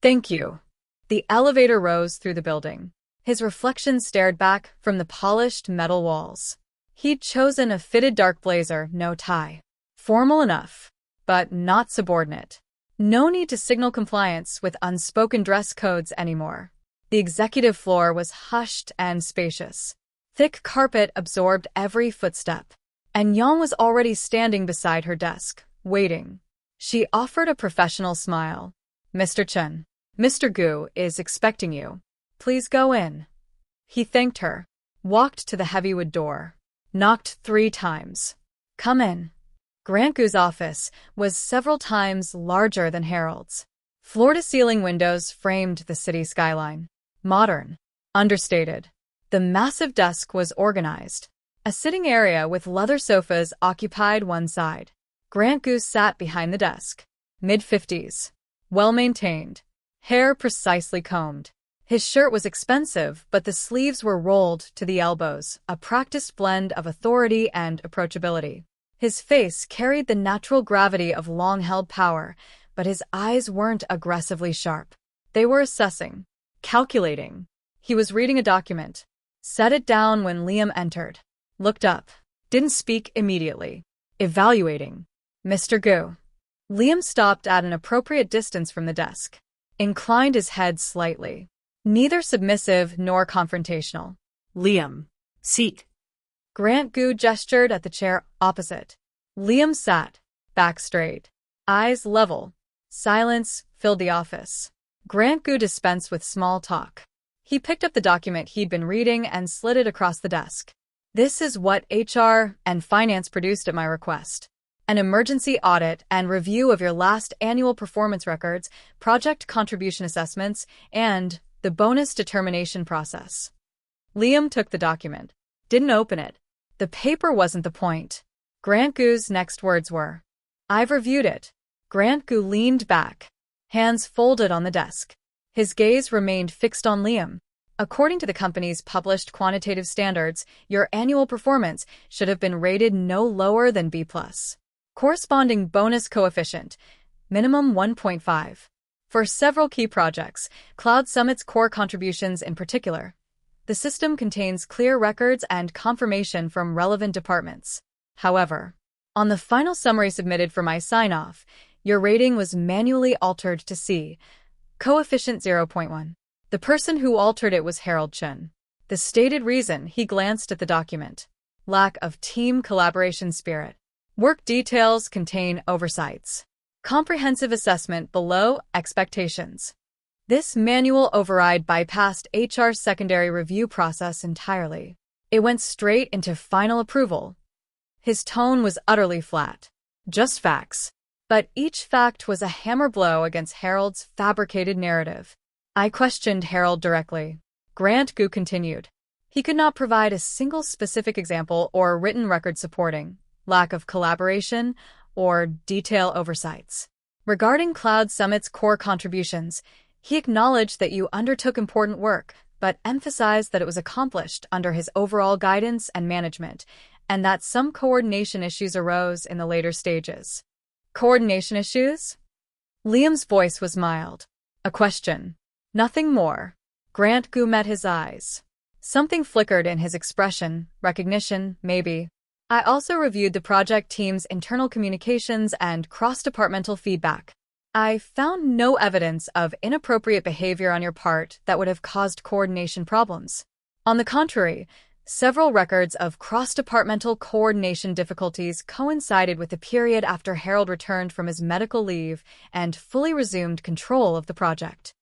Thank you. The elevator rose through the building. His reflection stared back from the polished metal walls. He'd chosen a fitted dark blazer, no tie. Formal enough, but not subordinate. No need to signal compliance with unspoken dress codes anymore. The executive floor was hushed and spacious. Thick carpet absorbed every footstep. And Yang was already standing beside her desk, waiting. She offered a professional smile. Mr. Chen, Mr. Gu is expecting you. Please go in. He thanked her, walked to the heavy wood door, knocked 3 times. Come in. Grant Gu's office was several times larger than Harold's. Floor-to-ceiling windows framed the city skyline. Modern. Understated. The massive desk was organized. A sitting area with leather sofas occupied one side. Grant Gu sat behind the desk. Mid-50s. Well-maintained. Hair precisely combed. His shirt was expensive, but the sleeves were rolled to the elbows, a practiced blend of authority and approachability. His face carried the natural gravity of long-held power, but his eyes weren't aggressively sharp. They were assessing, calculating. He was reading a document. Set it down when Liam entered. Looked up. Didn't speak immediately. Evaluating. Mr. Gu. Liam stopped at an appropriate distance from the desk, inclined his head slightly, neither submissive nor confrontational. Liam. Seat. Grant Gu gestured at the chair opposite. Liam sat, back straight, eyes level. Silence filled the office. Grant Gu dispensed with small talk. He picked up the document he'd been reading and slid it across the desk. This is what HR and finance produced at my request. An emergency audit and review of your last annual performance records, project contribution assessments, and the bonus determination process. Liam took the document. Didn't open it. The paper wasn't the point. Grant Gu's next words were, "I've reviewed it." Grant Gu leaned back, hands folded on the desk. His gaze remained fixed on Liam. According to the company's published quantitative standards, your annual performance should have been rated no lower than B+. Corresponding bonus coefficient, minimum 1.5. For several key projects, Cloud Summit's core contributions in particular, the system contains clear records and confirmation from relevant departments. However, on the final summary submitted for my sign-off, your rating was manually altered to C, coefficient 0.1. The person who altered it was Harold Chun. The stated reason, he glanced at the document, lack of team collaboration spirit. Work details contain oversights. Comprehensive assessment below expectations. This manual override bypassed HR's secondary review process entirely. It went straight into final approval. His tone was utterly flat. Just facts. But each fact was a hammer blow against Harold's fabricated narrative. I questioned Harold directly. Grant Gu continued. He could not provide a single specific example or written record supporting lack of collaboration or detail oversights. Regarding Cloud Summit's core contributions, he acknowledged that you undertook important work, but emphasized that it was accomplished under his overall guidance and management, and that some coordination issues arose in the later stages. Coordination issues? Liam's voice was mild. A question. Nothing more. Grant Gu met his eyes. Something flickered in his expression, recognition, maybe. I also reviewed the project team's internal communications and cross-departmental feedback. I found no evidence of inappropriate behavior on your part that would have caused coordination problems. On the contrary, several records of cross-departmental coordination difficulties coincided with the period after Harold returned from his medical leave and fully resumed control of the project.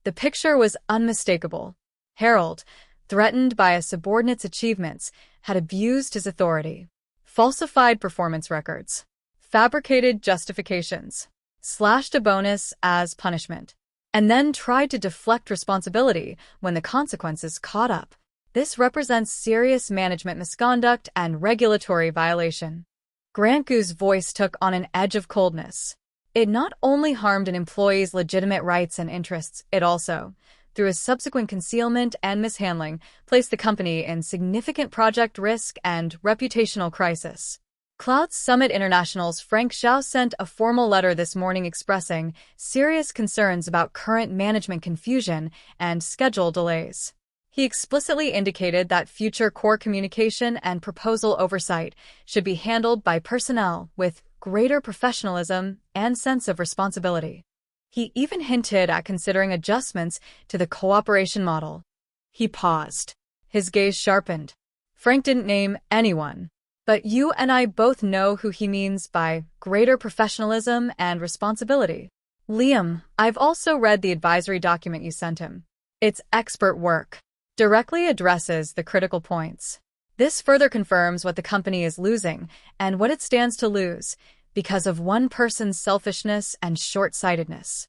The picture was unmistakable. Harold, threatened by a subordinate's achievements, had abused his authority, falsified performance records, fabricated justifications, slashed a bonus as punishment, and then tried to deflect responsibility when the consequences caught up. This represents serious management misconduct and regulatory violation. Grant Gu's voice took on an edge of coldness. It not only harmed an employee's legitimate rights and interests, it also, through his subsequent concealment and mishandling, placed the company in significant project risk and reputational crisis. Cloud Summit International's Frank Zhao sent a formal letter this morning expressing serious concerns about current management confusion and schedule delays. He explicitly indicated that future core communication and proposal oversight should be handled by personnel with greater professionalism and sense of responsibility. He even hinted at considering adjustments to the cooperation model. He paused. His gaze sharpened. Frank didn't name anyone, but you and I both know who he means by greater professionalism and responsibility. Liam, I've also read the advisory document you sent him. It's expert work. Directly addresses the critical points. This further confirms what the company is losing and what it stands to lose because of one person's selfishness and short-sightedness.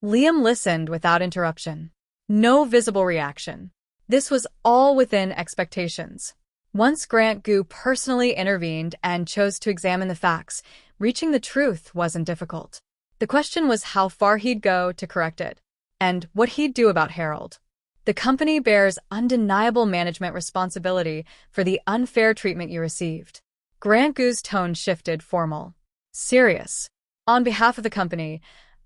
Liam listened without interruption. No visible reaction. This was all within expectations. Once Grant Gu personally intervened and chose to examine the facts, reaching the truth wasn't difficult. The question was how far he'd go to correct it, and what he'd do about Harold. The company bears undeniable management responsibility for the unfair treatment you received. Grant Gu's tone shifted formal. Serious. On behalf of the company,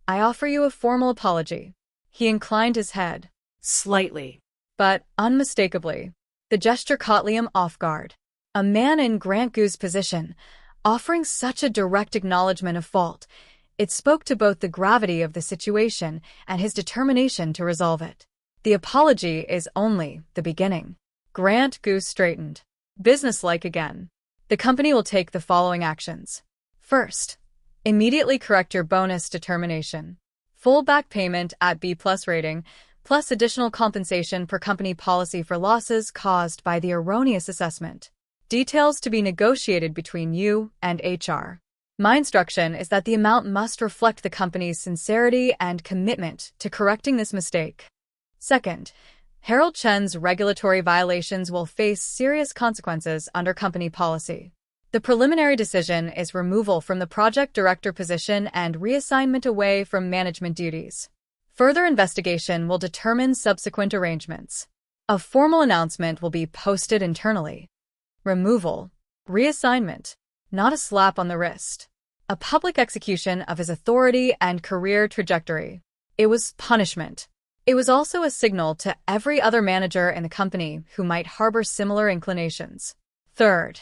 I offer you a formal apology. He inclined his head. Slightly. But unmistakably. The gesture caught Liam off guard. A man in Grant Gu's position, Offering such a direct acknowledgement of fault, it spoke to both the gravity of the situation and his determination to resolve it. The apology is only the beginning. Grant Goose straightened. Businesslike again. The company will take the following actions. First, immediately correct your bonus determination. Full back payment at B+ rating, plus additional compensation per company policy for losses caused by the erroneous assessment. Details to be negotiated between you and HR. My instruction is that the amount must reflect the company's sincerity and commitment to correcting this mistake. Second, Harold Chen's regulatory violations will face serious consequences under company policy. The preliminary decision is removal from the project director position and reassignment away from management duties. Further investigation will determine subsequent arrangements. A formal announcement will be posted internally. Removal, reassignment, not a slap on the wrist. A public execution of his authority and career trajectory. It was punishment. It was also a signal to every other manager in the company who might harbor similar inclinations. Third,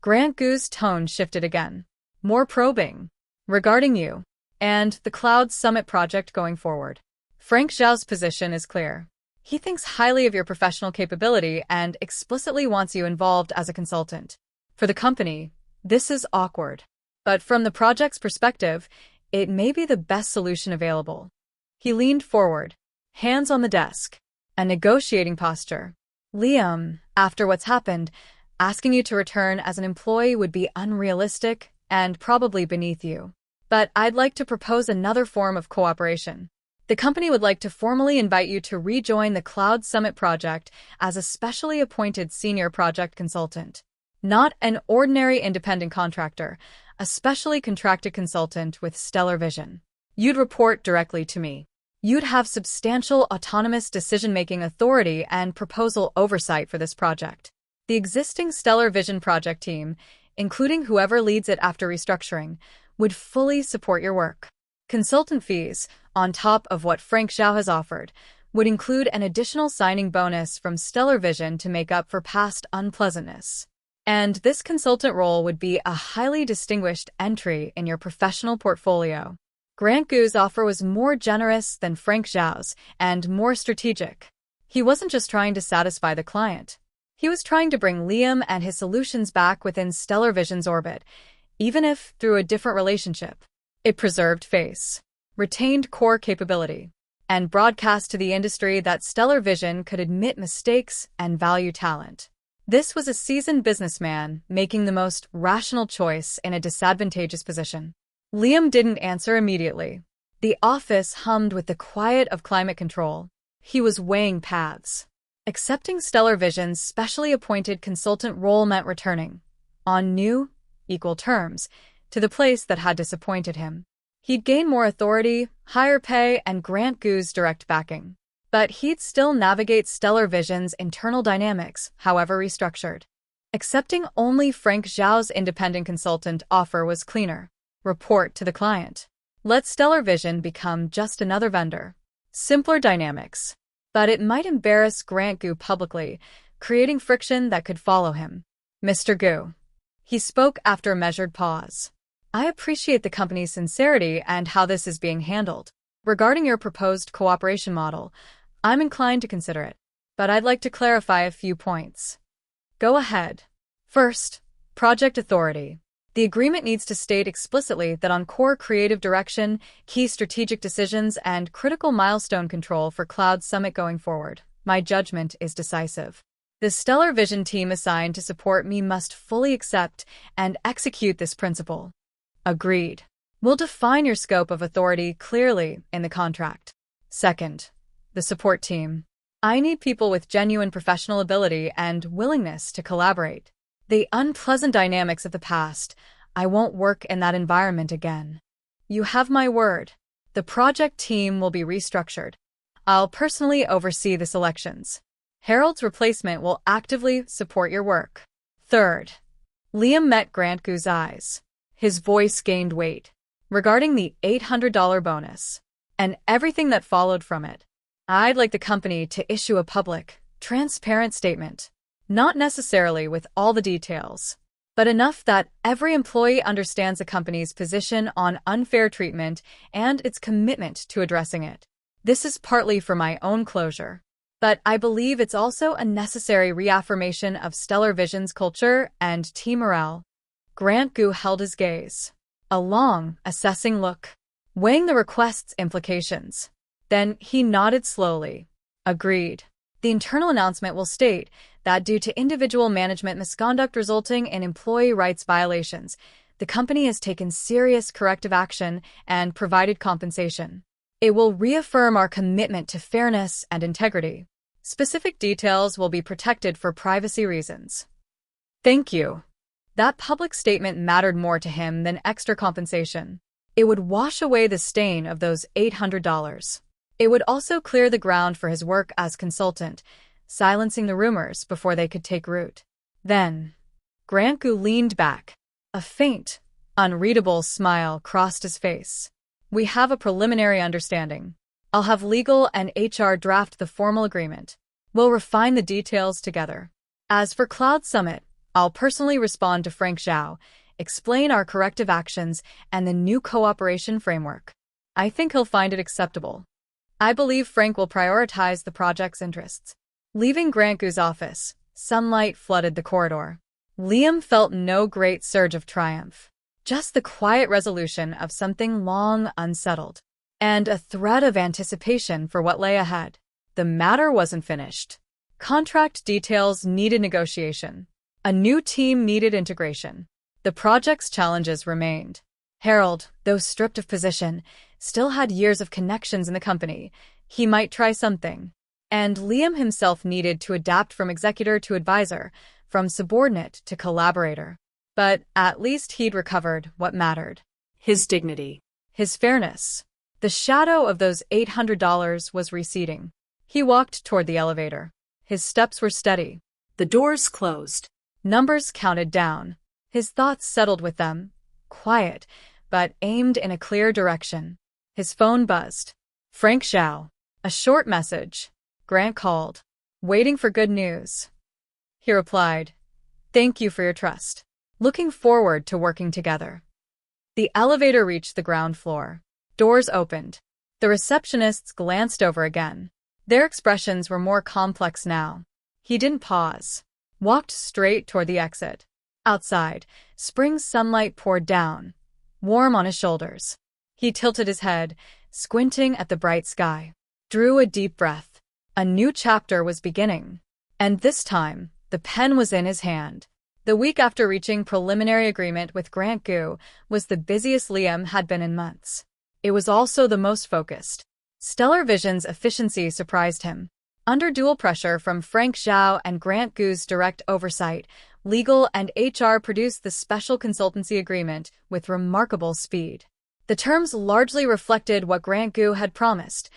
Grant Goo's tone shifted again. More probing. Regarding you and the Cloud Summit project going forward. Frank Zhao's position is clear. He thinks highly of your professional capability and explicitly wants you involved as a consultant. For the company, this is awkward. But from the project's perspective, it may be the best solution available. He leaned forward, hands on the desk, a negotiating posture. Liam, after what's happened, asking you to return as an employee would be unrealistic and probably beneath you. But I'd like to propose another form of cooperation. The company would like to formally invite you to rejoin the Cloud Summit project as a specially appointed senior project consultant. Not an ordinary independent contractor, a specially contracted consultant with stellar vision. You'd report directly to me. You'd have substantial autonomous decision-making authority and proposal oversight for this project. The existing Stellar Vision project team, including whoever leads it after restructuring, would fully support your work. Consultant fees, on top of what Frank Zhao has offered, would include an additional signing bonus from Stellar Vision to make up for past unpleasantness. And this consultant role would be a highly distinguished entry in your professional portfolio. Grant Goo's offer was more generous than Frank Zhao's and more strategic. He wasn't just trying to satisfy the client. He was trying to bring Liam and his solutions back within Stellar Vision's orbit, even if through a different relationship. It preserved face, retained core capability, and broadcast to the industry that Stellar Vision could admit mistakes and value talent. This was a seasoned businessman making the most rational choice in a disadvantageous position. Liam didn't answer immediately. The office hummed with the quiet of climate control. He was weighing paths. Accepting Stellar Vision's specially appointed consultant role meant returning, on new, equal terms, to the place that had disappointed him. He'd gain more authority, higher pay, and Grant Goo's direct backing. But he'd still navigate Stellar Vision's internal dynamics, however restructured. Accepting only Frank Zhao's independent consultant offer was cleaner. Report to the client. Let Stellar Vision become just another vendor. Simpler dynamics. But it might embarrass Grant Goo publicly, creating friction that could follow him. Mr. Goo. He spoke after a measured pause. I appreciate the company's sincerity and how this is being handled. Regarding your proposed cooperation model, I'm inclined to consider it, but I'd like to clarify a few points. Go ahead. First, project authority. The agreement needs to state explicitly that on core creative direction, key strategic decisions, and critical milestone control for Cloud Summit going forward, my judgment is decisive. The Stellar Vision team assigned to support me must fully accept and execute this principle. Agreed. We'll define your scope of authority clearly in the contract. Second, the support team. I need people with genuine professional ability and willingness to collaborate. The unpleasant dynamics of the past, I won't work in that environment again. You have my word. The project team will be restructured. I'll personally oversee the selections. Harold's replacement will actively support your work. Third, Liam met Grant Goo's eyes. His voice gained weight. Regarding the $800 bonus, and everything that followed from it, I'd like the company to issue a public, transparent statement. Not necessarily with all the details, but enough that every employee understands the company's position on unfair treatment and its commitment to addressing it. This is partly for my own closure, but I believe it's also a necessary reaffirmation of Stellar Vision's culture and team morale. Grant Gu held his gaze. A long, assessing look, weighing the request's implications. Then he nodded slowly. Agreed. The internal announcement will state that due to individual management misconduct resulting in employee rights violations, the company has taken serious corrective action and provided compensation. It will reaffirm our commitment to fairness and integrity. Specific details will be protected for privacy reasons. Thank you. That public statement mattered more to him than extra compensation. It would wash away the stain of those $800. It would also clear the ground for his work as consultant, silencing the rumors before they could take root. Then, Grant Gu leaned back. A faint, unreadable smile crossed his face. We have a preliminary understanding. I'll have legal and HR draft the formal agreement. We'll refine the details together. As for Cloud Summit, I'll personally respond to Frank Zhao, explain our corrective actions and the new cooperation framework. I think he'll find it acceptable. I believe Frank will prioritize the project's interests. Leaving Grant Gu's office, sunlight flooded the corridor. Liam felt no great surge of triumph, just the quiet resolution of something long unsettled, and a thread of anticipation for what lay ahead. The matter wasn't finished. Contract details needed negotiation. A new team needed integration. The project's challenges remained. Harold, though stripped of position, still had years of connections in the company. He might try something. And Liam himself needed to adapt from executor to advisor, from subordinate to collaborator. But at least he'd recovered what mattered. His dignity. His fairness. The shadow of those $800 was receding. He walked toward the elevator. His steps were steady. The doors closed. Numbers counted down. His thoughts settled with them, quiet, but aimed in a clear direction. His phone buzzed. Frank Zhao. A short message. Grant called. Waiting for good news. He replied, "Thank you for your trust. Looking forward to working together." The elevator reached the ground floor. Doors opened. The receptionists glanced over again. Their expressions were more complex now. He didn't pause. Walked straight toward the exit. Outside, spring sunlight poured down, warm on his shoulders. He tilted his head, squinting at the bright sky. Drew a deep breath. A new chapter was beginning. And this time, the pen was in his hand. The week after reaching preliminary agreement with Grant Gu was the busiest Liam had been in months. It was also the most focused. Stellar Vision's efficiency surprised him. Under dual pressure from Frank Zhao and Grant Gu's direct oversight, legal and HR produced the special consultancy agreement with remarkable speed. The terms largely reflected what Grant Gu had promised: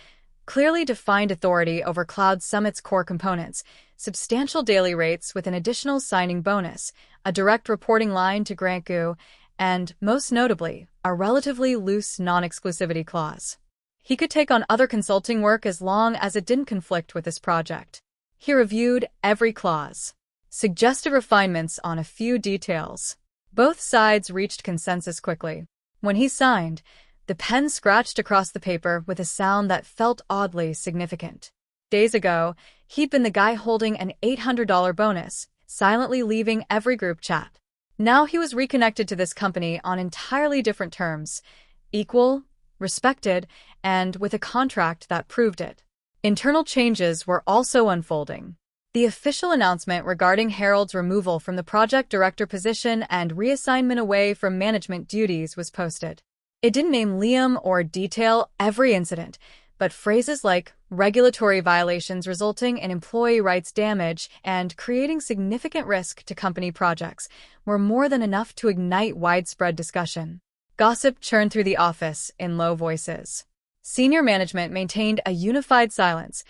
clearly defined authority over Cloud Summit's core components, substantial daily rates with an additional signing bonus, a direct reporting line to Grant Gu, and, most notably, a relatively loose non-exclusivity clause. He could take on other consulting work as long as it didn't conflict with this project. He reviewed every clause, suggested refinements on a few details. Both sides reached consensus quickly. When he signed, the pen scratched across the paper with a sound that felt oddly significant. Days ago, he'd been the guy holding an $800 bonus, silently leaving every group chat. Now he was reconnected to this company on entirely different terms, equal, respected, and with a contract that proved it. Internal changes were also unfolding. The official announcement regarding Harold's removal from the project director position and reassignment away from management duties was posted. It didn't name Liam or detail every incident, but phrases like regulatory violations resulting in employee rights damage and creating significant risk to company projects were more than enough to ignite widespread discussion. Gossip churned through the office in low voices. Senior management maintained a unified silence,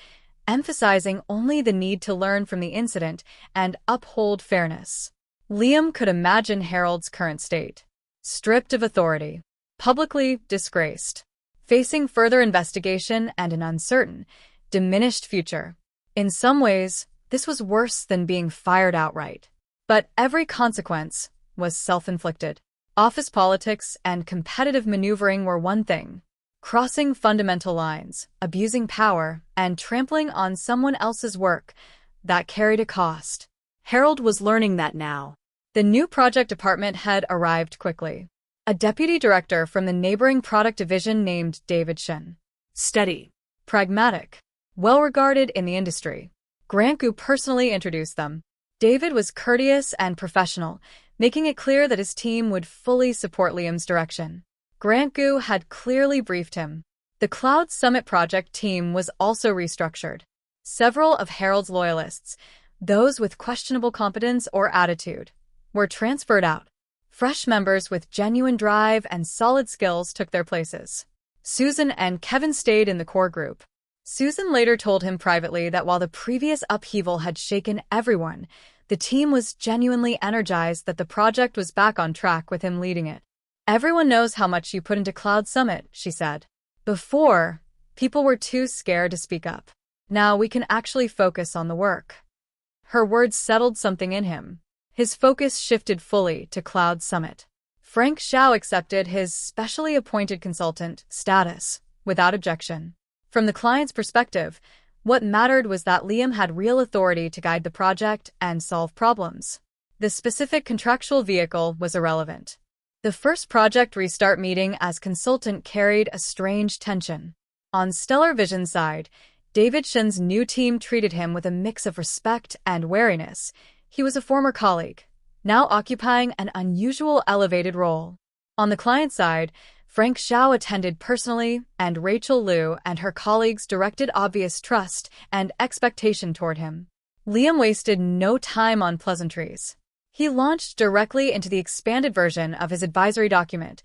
emphasizing only the need to learn from the incident and uphold fairness. Liam could imagine Harold's current state: stripped of authority, publicly disgraced, facing further investigation and an uncertain, diminished future. In some ways, this was worse than being fired outright. But every consequence, was self-inflicted. Office politics and competitive maneuvering were one thing. Crossing fundamental lines, abusing power, and trampling on someone else's work, that carried a cost. Harold was learning that now. The new project department head arrived quickly. A deputy director from the neighboring product division named David Shin. Steady. Pragmatic. Well-regarded in the industry. Grant Gu personally introduced them. David was courteous and professional, making it clear that his team would fully support Liam's direction. Grant Gu had clearly briefed him. The Cloud Summit project team was also restructured. Several of Harold's loyalists, those with questionable competence or attitude, were transferred out. Fresh members with genuine drive and solid skills took their places. Susan and Kevin stayed in the core group. Susan later told him privately that while the previous upheaval had shaken everyone, the team was genuinely energized that the project was back on track with him leading it. "Everyone knows how much you put into Cloud Summit," she said. "Before, people were too scared to speak up. Now we can actually focus on the work." Her words settled something in him. His focus shifted fully to Cloud Summit. Frank Xiao accepted his specially appointed consultant status without objection. From the client's perspective, what mattered was that Liam had real authority to guide the project and solve problems. The specific contractual vehicle was irrelevant. The first project restart meeting as consultant carried a strange tension. On Stellar Vision's side, David Shin's new team treated him with a mix of respect and wariness. He was a former colleague, now occupying an unusual elevated role. On the client side, Frank Xiao attended personally, and Rachel Liu and her colleagues directed obvious trust and expectation toward him. Liam wasted no time on pleasantries. He launched directly into the expanded version of his advisory document,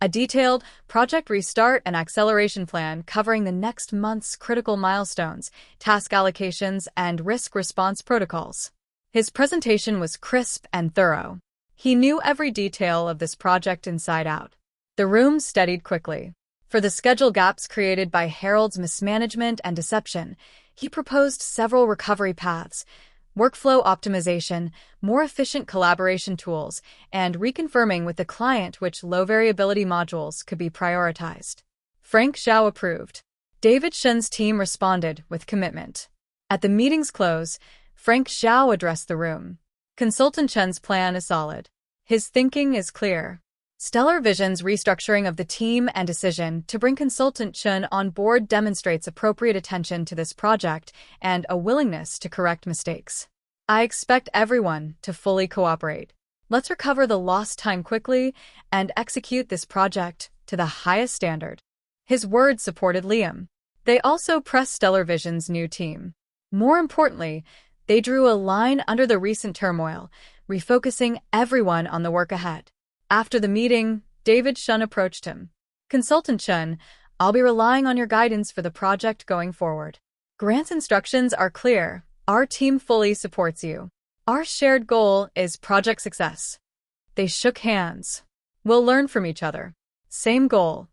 a detailed project restart and acceleration plan covering the next month's critical milestones, task allocations, and risk response protocols. His presentation was crisp and thorough. He knew every detail of this project inside out. The room steadied quickly. For the schedule gaps created by Harold's mismanagement and deception, he proposed several recovery paths: workflow optimization, more efficient collaboration tools, and reconfirming with the client which low-variability modules could be prioritized. Frank Xiao approved. David Shin's team responded with commitment. At the meeting's close, Frank Xiao addressed the room. Consultant Chen's plan is solid. His thinking is clear. Stellar Vision's restructuring of the team and decision to bring Consultant Chen on board demonstrates appropriate attention to this project and a willingness to correct mistakes. "I expect everyone to fully cooperate. Let's recover the lost time quickly and execute this project to the highest standard." His words supported Liam. They also pressed Stellar Vision's new team. More importantly, they drew a line under the recent turmoil, refocusing everyone on the work ahead. After the meeting, David Shin approached him. "Consultant Chen, I'll be relying on your guidance for the project going forward. Grant's instructions are clear. Our team fully supports you. Our shared goal is project success." They shook hands. "We'll learn from each other. Same goal."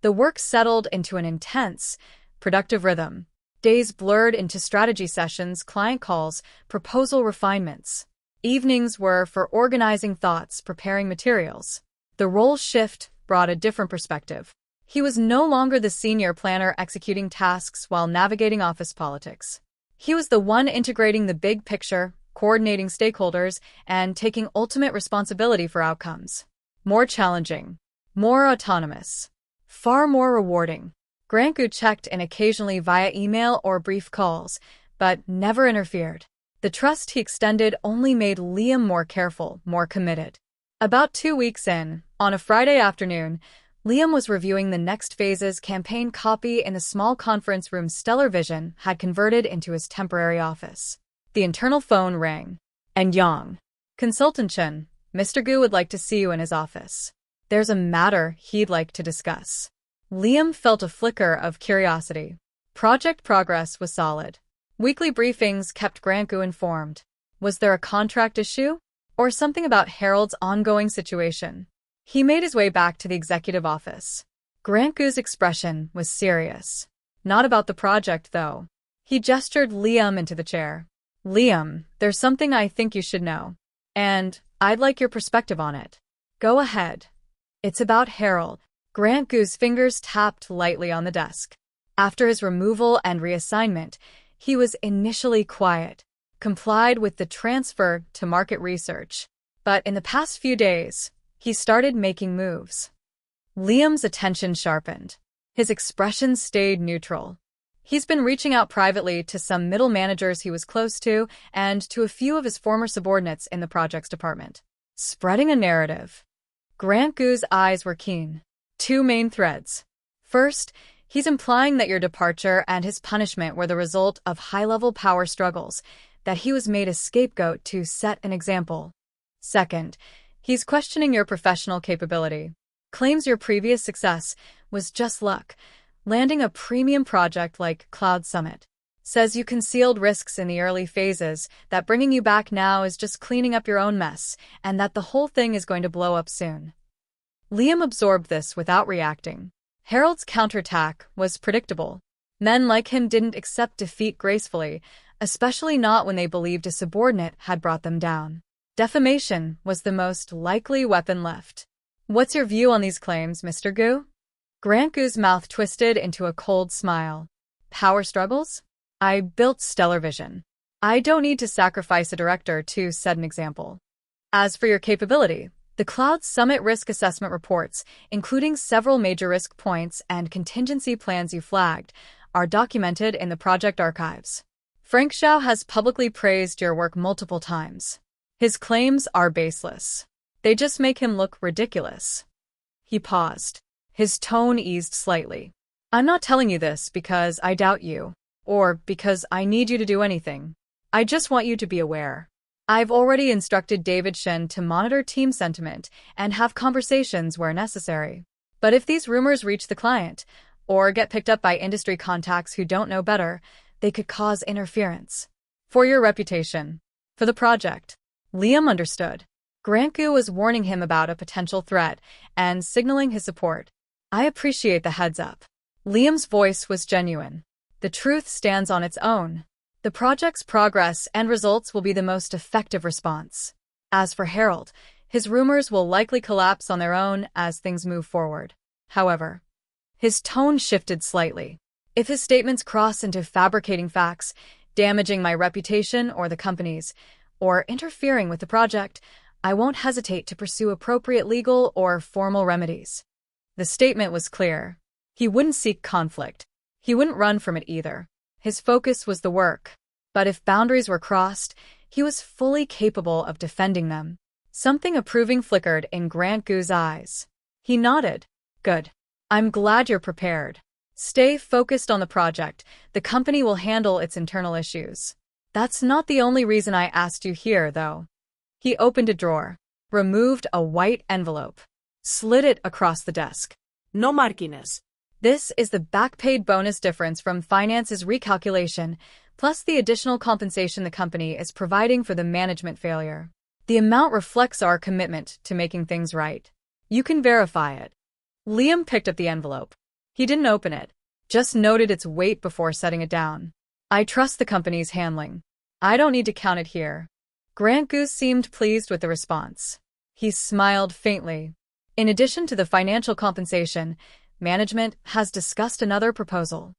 The work settled into an intense, productive rhythm. Days blurred into strategy sessions, client calls, proposal refinements. Evenings were for organizing thoughts, preparing materials. The role shift brought a different perspective. He was no longer the senior planner executing tasks while navigating office politics. He was the one integrating the big picture, coordinating stakeholders, and taking ultimate responsibility for outcomes. More challenging, more autonomous, far more rewarding. Grant Gu checked in occasionally via email or brief calls, but never interfered. The trust he extended only made Liam more careful, more committed. About 2 weeks in, on a Friday afternoon, Liam was reviewing the next phase's campaign copy in the small conference room Stellar Vision had converted into his temporary office. The internal phone rang. "And Yang. Consultant Chen, Mr. Gu would like to see you in his office. There's a matter he'd like to discuss." Liam felt a flicker of curiosity. Project progress was solid. Weekly briefings kept Grant Gu informed. Was there a contract issue? Or something about Harold's ongoing situation? He made his way back to the executive office. Grant Gu's expression was serious. Not about the project, though. He gestured Liam into the chair. "Liam, there's something I think you should know. And I'd like your perspective on it. Go ahead. It's about Harold. Grant Gu's fingers tapped lightly on the desk. After his removal and reassignment, he was initially quiet, complied with the transfer to market research. But in the past few days, he started making moves. Liam's attention sharpened. His expression stayed neutral. He's been reaching out privately to some middle managers he was close to and to a few of his former subordinates in the projects department, spreading a narrative. Grant Gu's eyes were keen. Two main threads. First, he's implying that your departure and his punishment were the result of high-level power struggles, that he was made a scapegoat to set an example. Second, he's questioning your professional capability. Claims your previous success was just luck, landing a premium project like Cloud Summit. Says you concealed risks in the early phases, that bringing you back now is just cleaning up your own mess, and that the whole thing is going to blow up soon. Liam absorbed this without reacting. Harold's counterattack was predictable. Men like him didn't accept defeat gracefully, especially not when they believed a subordinate had brought them down. Defamation was the most likely weapon left. What's your view on these claims, Mr. Gu? Grant Gu's mouth twisted into a cold smile. Power struggles? I built Stellar Vision. I don't need to sacrifice a director to set an example. As for your capability, the Cloud Summit risk assessment reports, including several major risk points and contingency plans you flagged, are documented in the project archives. Frank Zhao has publicly praised your work multiple times. His claims are baseless. They just make him look ridiculous. He paused. His tone eased slightly. I'm not telling you this because I doubt you, or because I need you to do anything. I just want you to be aware. I've already instructed David Shen to monitor team sentiment and have conversations where necessary. But if these rumors reach the client, or get picked up by industry contacts who don't know better, they could cause interference. For your reputation. For the project. Liam understood. Grant Gu was warning him about a potential threat and signaling his support. I appreciate the heads up. Liam's voice was genuine. The truth stands on its own. The project's progress and results will be the most effective response. As for Harold, his rumors will likely collapse on their own as things move forward. However, his tone shifted slightly. If his statements cross into fabricating facts, damaging my reputation or the company's, or interfering with the project, I won't hesitate to pursue appropriate legal or formal remedies. The statement was clear. He wouldn't seek conflict. He wouldn't run from it either. His focus was the work. But if boundaries were crossed, he was fully capable of defending them. Something approving flickered in Grant Gu's eyes. He nodded. Good. I'm glad you're prepared. Stay focused on the project. The company will handle its internal issues. That's not the only reason I asked you here, though. He opened a drawer, removed a white envelope, slid it across the desk. No marquines. This is the back-paid bonus difference from finance's recalculation, plus the additional compensation the company is providing for the management failure. The amount reflects our commitment to making things right. You can verify it. Liam picked up the envelope. He didn't open it, just noted its weight before setting it down. I trust the company's handling. I don't need to count it here. Grant Gu seemed pleased with the response. He smiled faintly. In addition to the financial compensation, management has discussed another proposal.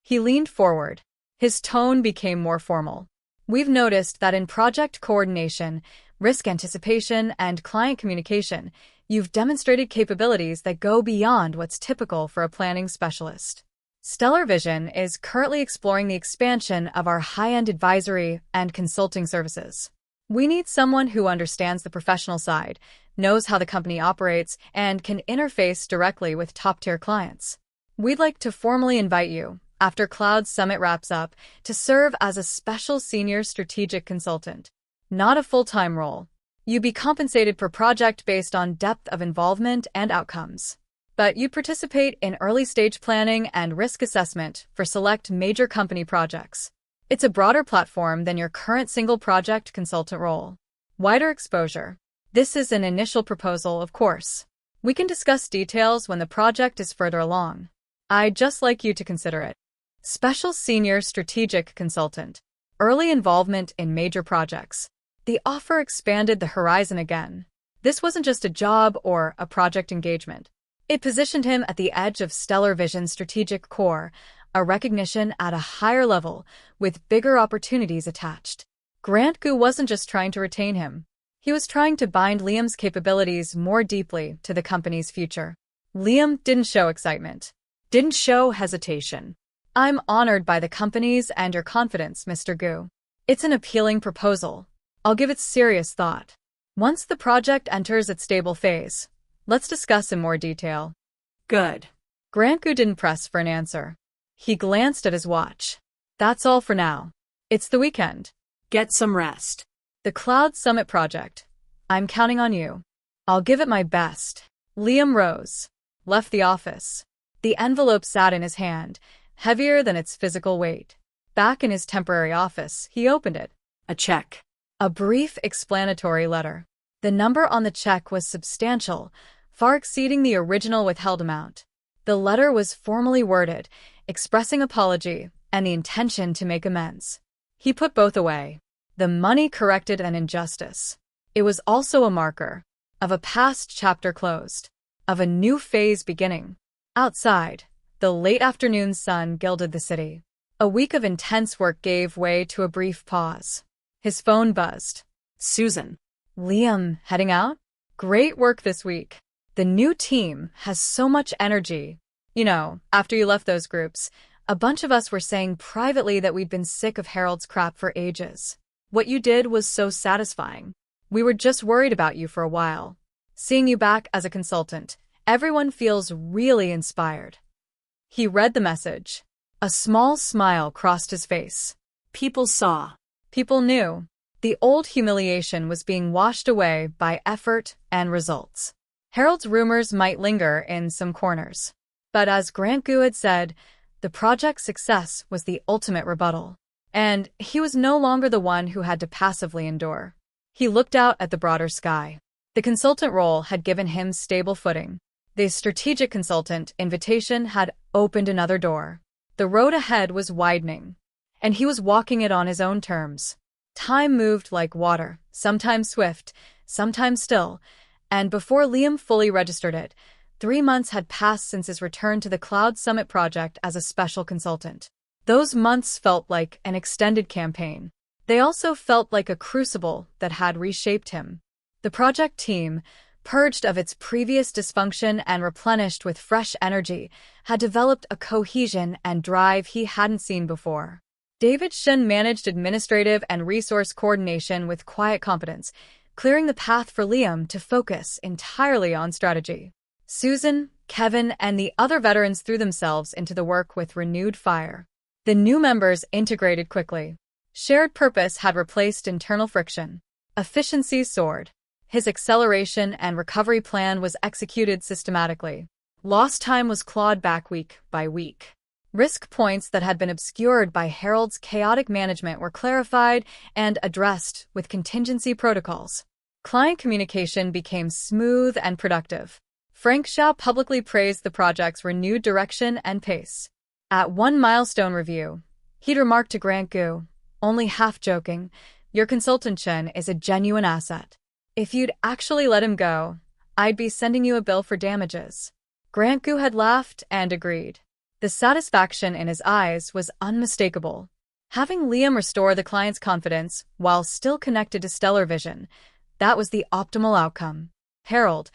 He leaned forward. His tone became more formal. We've noticed that in project coordination, risk anticipation, and client communication, you've demonstrated capabilities that go beyond what's typical for a planning specialist. Stellar Vision is currently exploring the expansion of our high-end advisory and consulting services. We need someone who understands the professional side, knows how the company operates, and can interface directly with top-tier clients. We'd like to formally invite you, after Cloud Summit wraps up, to serve as a special senior strategic consultant. Not a full-time role. You'd be compensated per project based on depth of involvement and outcomes. But you'd participate in early-stage planning and risk assessment for select major company projects. It's a broader platform than your current single project consultant role. Wider exposure. This is an initial proposal, of course. We can discuss details when the project is further along. I'd just like you to consider it. Special Senior Strategic Consultant. Early involvement in major projects. The offer expanded the horizon again. This wasn't just a job or a project engagement. It positioned him at the edge of Stellar Vision's strategic core, a recognition at a higher level with bigger opportunities attached. Grant Gu wasn't just trying to retain him. He was trying to bind Liam's capabilities more deeply to the company's future. Liam didn't show excitement, didn't show hesitation. "I'm honored by the company's and your confidence, Mr. Gu. It's an appealing proposal. I'll give it serious thought. Once the project enters its stable phase, let's discuss in more detail." Good. Grant Gu didn't press for an answer. He glanced at his watch. "That's all for now. It's the weekend. Get some rest." The Cloud Summit project. I'm counting on you. I'll give it my best." Liam rose, left the office. The envelope sat in his hand, heavier than its physical weight. Back in his temporary office, he opened it. A check. A brief explanatory letter. The number on the check was substantial, far exceeding the original withheld amount. The letter was formally worded, expressing apology and the intention to make amends. He put both away. The money corrected an injustice. It was also a marker of a past chapter closed, of a new phase beginning. Outside, the late afternoon sun gilded the city. A week of intense work gave way to a brief pause. His phone buzzed. Susan. "Liam, heading out? Great work this week. The new team has so much energy. After you left those groups, a bunch of us were saying privately that we'd been sick of Harold's crap for ages. What you did was so satisfying. We were just worried about you for a while. Seeing you back as a consultant, everyone feels really inspired." He read the message. A small smile crossed his face. People saw. People knew. The old humiliation was being washed away by effort and results. Harold's rumors might linger in some corners. But as Grant Gu had said, the project's success was the ultimate rebuttal. And he was no longer the one who had to passively endure. He looked out at the broader sky. The consultant role had given him stable footing. The strategic consultant invitation had opened another door. The road ahead was widening, and he was walking it on his own terms. Time moved like water, sometimes swift, sometimes still, and before Liam fully registered it, 3 months had passed since his return to the Cloud Summit project as a special consultant. Those months felt like an extended campaign. They also felt like a crucible that had reshaped him. The project team, purged of its previous dysfunction and replenished with fresh energy, had developed a cohesion and drive he hadn't seen before. David Shin managed administrative and resource coordination with quiet competence, clearing the path for Liam to focus entirely on strategy. Susan, Kevin, and the other veterans threw themselves into the work with renewed fire. The new members integrated quickly. Shared purpose had replaced internal friction. Efficiency soared. His acceleration and recovery plan was executed systematically. Lost time was clawed back week by week. Risk points that had been obscured by Harold's chaotic management were clarified and addressed with contingency protocols. Client communication became smooth and productive. Frank Xiao publicly praised the project's renewed direction and pace. At one milestone review, he'd remarked to Grant Gu, only half joking, "Your consultant Chen is a genuine asset. If you'd actually let him go, I'd be sending you a bill for damages." Grant Gu had laughed and agreed. The satisfaction in his eyes was unmistakable. Having Liam restore the client's confidence while still connected to Stellar Vision, that was the optimal outcome. Harold,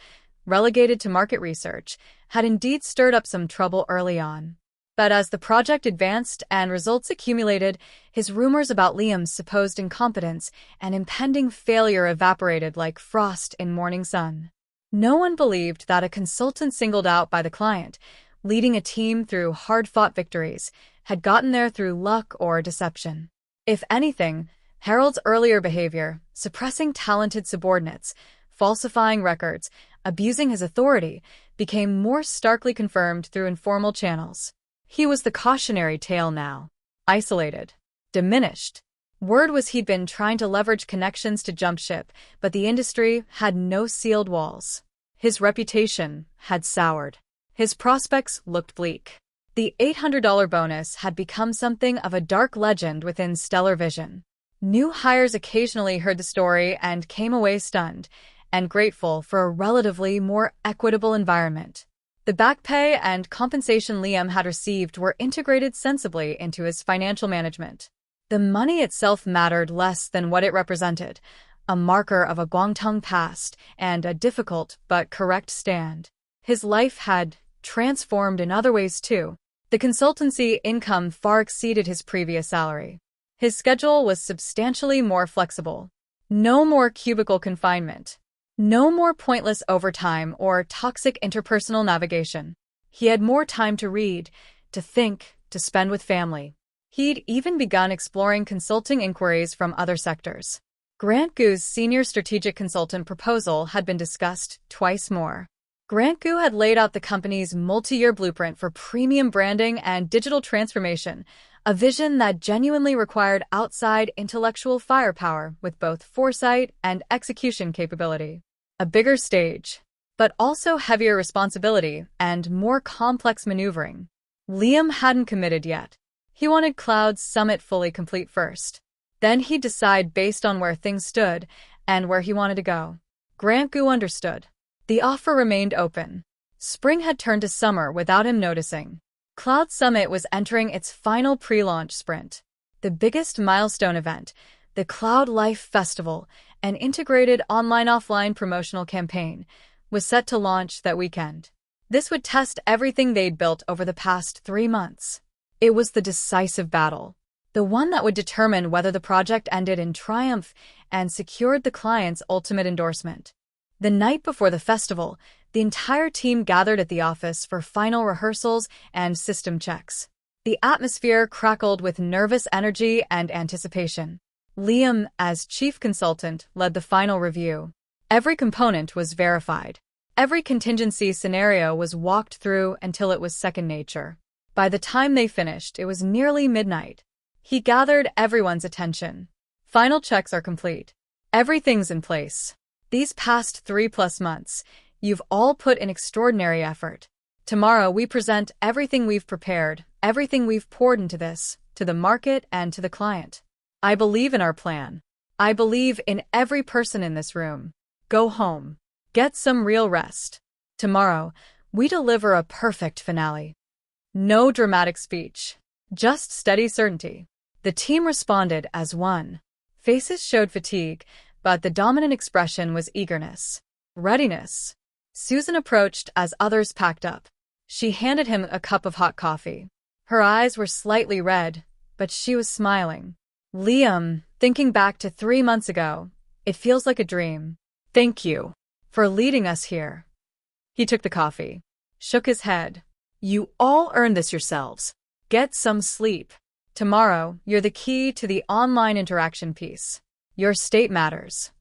relegated to market research, had indeed stirred up some trouble early on. But as the project advanced and results accumulated, his rumors about Liam's supposed incompetence and impending failure evaporated like frost in morning sun. No one believed that a consultant singled out by the client, leading a team through hard-fought victories, had gotten there through luck or deception. If anything, Harold's earlier behavior, suppressing talented subordinates, falsifying records, abusing his authority, became more starkly confirmed through informal channels. He was the cautionary tale now. Isolated. Diminished. Word was he'd been trying to leverage connections to jump ship, but the industry had no sealed walls. His reputation had soured. His prospects looked bleak. The $800 bonus had become something of a dark legend within Stellar Vision. New hires occasionally heard the story and came away stunned and grateful for a relatively more equitable environment. The back pay and compensation Liam had received were integrated sensibly into his financial management. The money itself mattered less than what it represented, a marker of a Guangdong past and a difficult but correct stand. His life had transformed in other ways too. The consultancy income far exceeded his previous salary. His schedule was substantially more flexible. No more cubicle confinement. No more pointless overtime or toxic interpersonal navigation. He had more time to read, to think, to spend with family. He'd even begun exploring consulting inquiries from other sectors. Grant Gu's senior strategic consultant proposal had been discussed twice more. Grant Gu had laid out the company's multi-year blueprint for premium branding and digital transformation, a vision that genuinely required outside intellectual firepower with both foresight and execution capability. A bigger stage, but also heavier responsibility and more complex maneuvering. Liam hadn't committed yet. He wanted Cloud's summit fully complete first. Then he'd decide based on where things stood and where he wanted to go. Grant Gu understood. The offer remained open. Spring had turned to summer without him noticing. Cloud Summit was entering its final pre-launch sprint. The biggest milestone event, the Cloud Life Festival, an integrated online-offline promotional campaign, was set to launch that weekend. This would test everything they'd built over the past 3 months. It was the decisive battle, the one that would determine whether the project ended in triumph and secured the client's ultimate endorsement. The night before the festival, the entire team gathered at the office for final rehearsals and system checks. The atmosphere crackled with nervous energy and anticipation. Liam, as chief consultant, led the final review. Every component was verified. Every contingency scenario was walked through until it was second nature. By the time they finished, it was nearly midnight. He gathered everyone's attention. Final checks are complete. Everything's in place. These past 3+ months, you've all put in extraordinary effort. Tomorrow we present everything we've prepared, everything we've poured into this, to the market and to the client. I believe in our plan. I believe in every person in this room. Go home. Get some real rest. Tomorrow, we deliver a perfect finale. No dramatic speech. Just steady certainty. The team responded as one. Faces showed fatigue, but the dominant expression was eagerness. Readiness. Susan approached as others packed up. She handed him a cup of hot coffee. Her eyes were slightly red, but she was smiling. Liam, thinking back to 3 months ago, it feels like a dream. Thank you for leading us here. He took the coffee, shook his head. You all earned this yourselves. Get some sleep. Tomorrow, you're the key to the online interaction piece. Your state matters.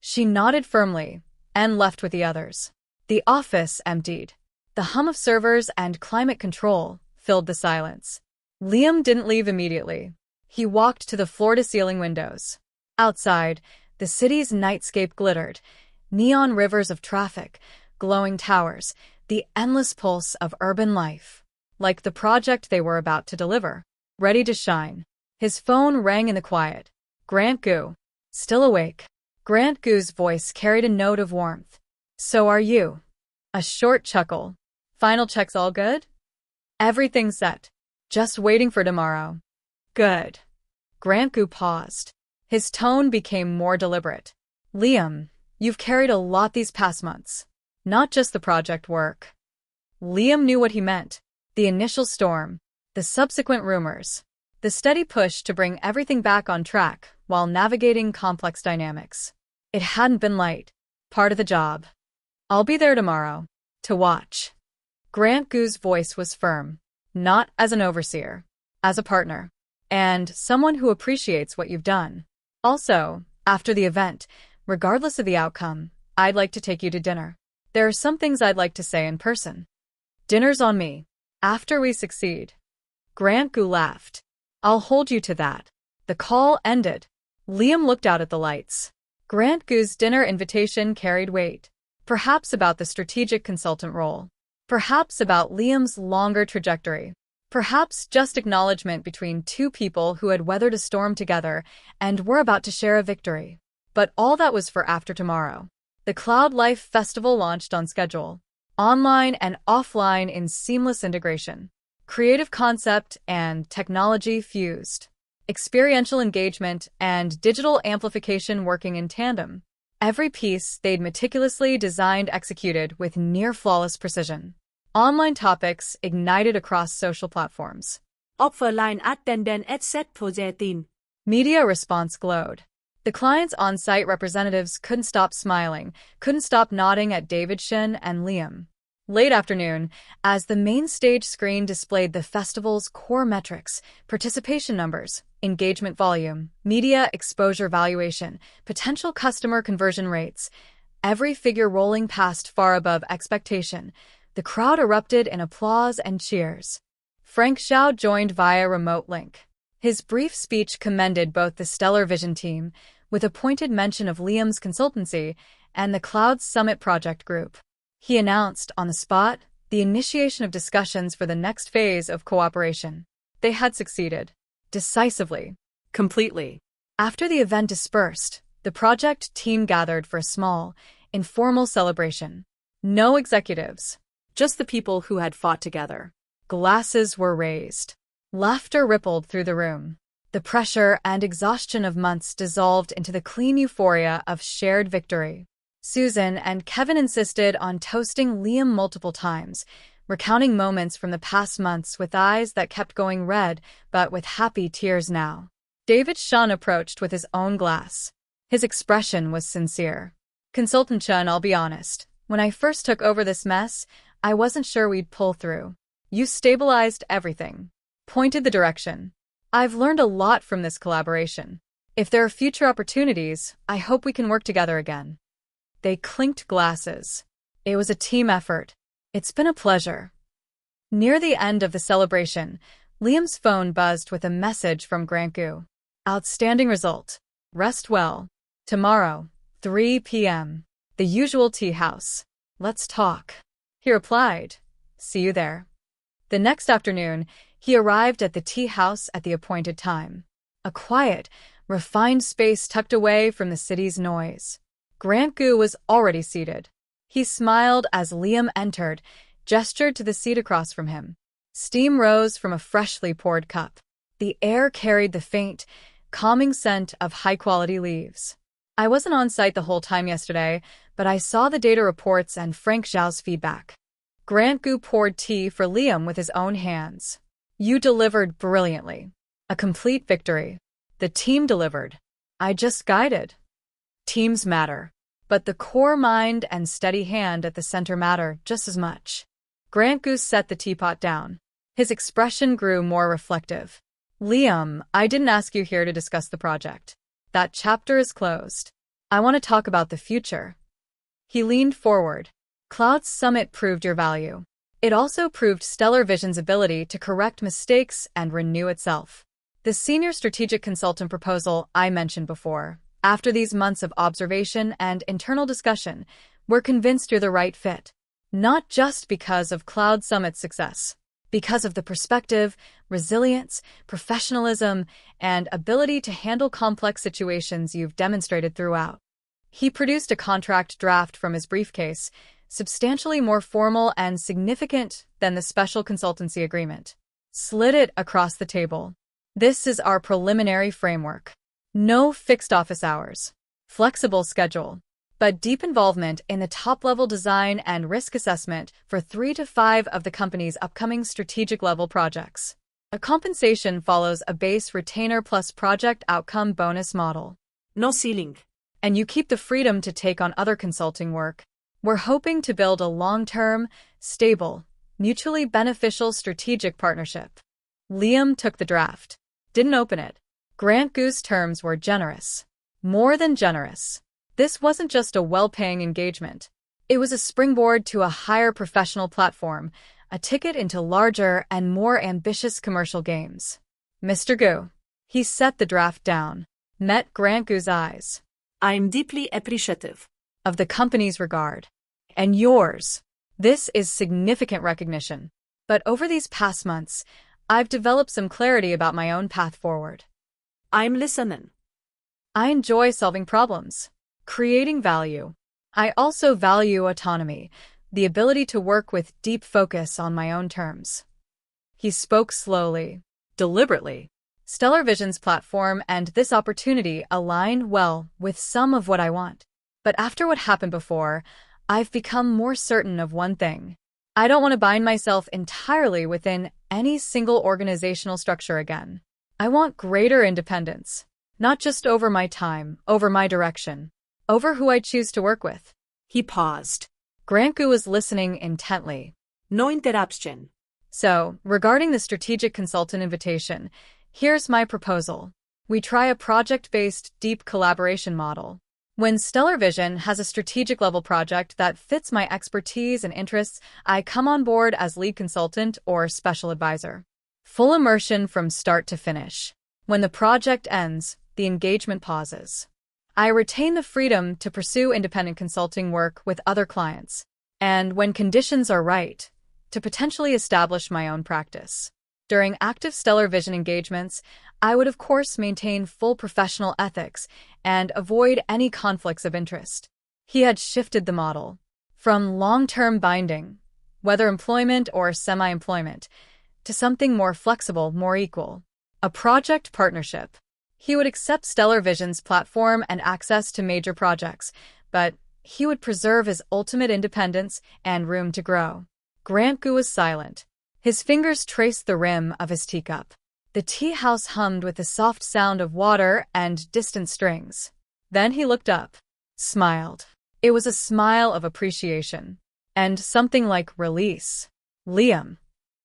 She nodded firmly and left with the others. The office emptied. The hum of servers and climate control filled the silence. Liam didn't leave immediately. He walked to the floor-to-ceiling windows. Outside, the city's nightscape glittered. Neon rivers of traffic, glowing towers, the endless pulse of urban life. Like the project they were about to deliver. Ready to shine. His phone rang in the quiet. Grant Gu. Still awake. Grant Gu's voice carried a note of warmth. So are you. A short chuckle. Final checks all good? Everything's set. Just waiting for tomorrow. Good. Grant Gu paused. His tone became more deliberate. Liam, you've carried a lot these past months. Not just the project work. Liam knew what he meant. The initial storm. The subsequent rumors. The steady push to bring everything back on track while navigating complex dynamics. It hadn't been light. Part of the job. I'll be there tomorrow. To watch. Grant Gu's voice was firm. Not as an overseer. As a partner. And someone who appreciates what you've done. Also, after the event, regardless of the outcome, I'd like to take you to dinner. There are some things I'd like to say in person. Dinner's on me. After we succeed. Grant Gu laughed. I'll hold you to that. The call ended. Liam looked out at the lights. Grant Gu's dinner invitation carried weight. Perhaps about the strategic consultant role. Perhaps about Liam's longer trajectory. Perhaps just acknowledgement between two people who had weathered a storm together and were about to share a victory. But all that was for after tomorrow. The Cloud Life Festival launched on schedule, online and offline in seamless integration. Creative concept and technology fused. Experiential engagement and digital amplification working in tandem. Every piece they'd meticulously designed executed with near-flawless precision. Online topics ignited across social platforms. Offline attendance at set positive. Media response glowed. The client's on-site representatives couldn't stop smiling, couldn't stop nodding at David, Shin, and Liam. Late afternoon, as the main stage screen displayed the festival's core metrics, participation numbers, engagement volume, media exposure valuation, potential customer conversion rates, every figure rolling past far above expectation, the crowd erupted in applause and cheers. Frank Zhao joined via remote link. His brief speech commended both the Stellar Vision team, with a pointed mention of Liam's consultancy, and the Cloud Summit Project Group. He announced, on the spot, the initiation of discussions for the next phase of cooperation. They had succeeded. Decisively. Completely. After the event dispersed, the project team gathered for a small, informal celebration. No executives. Just the people who had fought together. Glasses were raised. Laughter rippled through the room. The pressure and exhaustion of months dissolved into the clean euphoria of shared victory. Susan and Kevin insisted on toasting Liam multiple times, recounting moments from the past months with eyes that kept going red, but with happy tears now. David Shun approached with his own glass. His expression was sincere. Consultant Chun, I'll be honest. When I first took over this mess, I wasn't sure we'd pull through. You stabilized everything. Pointed the direction. I've learned a lot from this collaboration. If there are future opportunities, I hope we can work together again. They clinked glasses. It was a team effort. It's been a pleasure. Near the end of the celebration, Liam's phone buzzed with a message from Grant Gu. Outstanding result. Rest well. Tomorrow, 3 p.m. The usual tea house. Let's talk. He replied, see you there. The next afternoon, he arrived at the tea house at the appointed time. A quiet, refined space tucked away from the city's noise. Grant Gu was already seated. He smiled as Liam entered, gestured to the seat across from him. Steam rose from a freshly poured cup. The air carried the faint, calming scent of high-quality leaves. I wasn't on site the whole time yesterday, but I saw the data reports and Frank Zhao's feedback. Grant Gu poured tea for Liam with his own hands. You delivered brilliantly. A complete victory. The team delivered. I just guided. Teams matter, but the core mind and steady hand at the center matter just as much. Grant Gu set the teapot down. His expression grew more reflective. Liam, I didn't ask you here to discuss the project. That chapter is closed. I want to talk about the future. He leaned forward. Cloud Summit proved your value. It also proved Stellar Vision's ability to correct mistakes and renew itself. The senior strategic consultant proposal I mentioned before. After these months of observation and internal discussion, we're convinced you're the right fit. Not just because of Cloud Summit's success, because of the perspective, resilience, professionalism, and ability to handle complex situations you've demonstrated throughout. He produced a contract draft from his briefcase, substantially more formal and significant than the special consultancy agreement. Slid it across the table. This is our preliminary framework. No fixed office hours, flexible schedule, but deep involvement in the top-level design and risk assessment for 3 to 5 of the company's upcoming strategic-level projects. A compensation follows a base retainer plus project outcome bonus model. No ceiling. And you keep the freedom to take on other consulting work. We're hoping to build a long-term, stable, mutually beneficial strategic partnership. Liam took the draft. Didn't open it. Grant Gu's terms were generous. More than generous. This wasn't just a well-paying engagement. It was a springboard to a higher professional platform, a ticket into larger and more ambitious commercial games. Mr. Gu. He set the draft down, met Grant Gu's eyes. I'm deeply appreciative of the company's regard. And yours. This is significant recognition. But over these past months, I've developed some clarity about my own path forward. I'm listening. I enjoy solving problems, creating value. I also value autonomy, the ability to work with deep focus on my own terms. He spoke slowly, Deliberately. Stellar Vision's platform and this opportunity aligned well with some of what I want. But after what happened before, I've become more certain of one thing. I don't want to bind myself entirely within any single organizational structure again. I want greater independence, not just over my time, over my direction, over who I choose to work with. He paused. Grant Gu was listening intently. No interruption. So, regarding the strategic consultant invitation, here's my proposal. We try a project-based deep collaboration model. When Stellar Vision has a strategic-level project that fits my expertise and interests, I come on board as lead consultant or special advisor. Full immersion from start to finish. When the project ends, the engagement pauses. I retain the freedom to pursue independent consulting work with other clients, and when conditions are right, to potentially establish my own practice. During active Stellar Vision engagements, I would of course maintain full professional ethics and avoid any conflicts of interest. He had shifted the model from long-term binding, whether employment or semi-employment, to something more flexible, more equal. A project partnership. He would accept Stellar Vision's platform and access to major projects, but he would preserve his ultimate independence and room to grow. Grant Gu was silent. His fingers traced the rim of his teacup. The tea house hummed with the soft sound of water and distant strings. Then he looked up, smiled. It was a smile of appreciation, and something like release. Liam.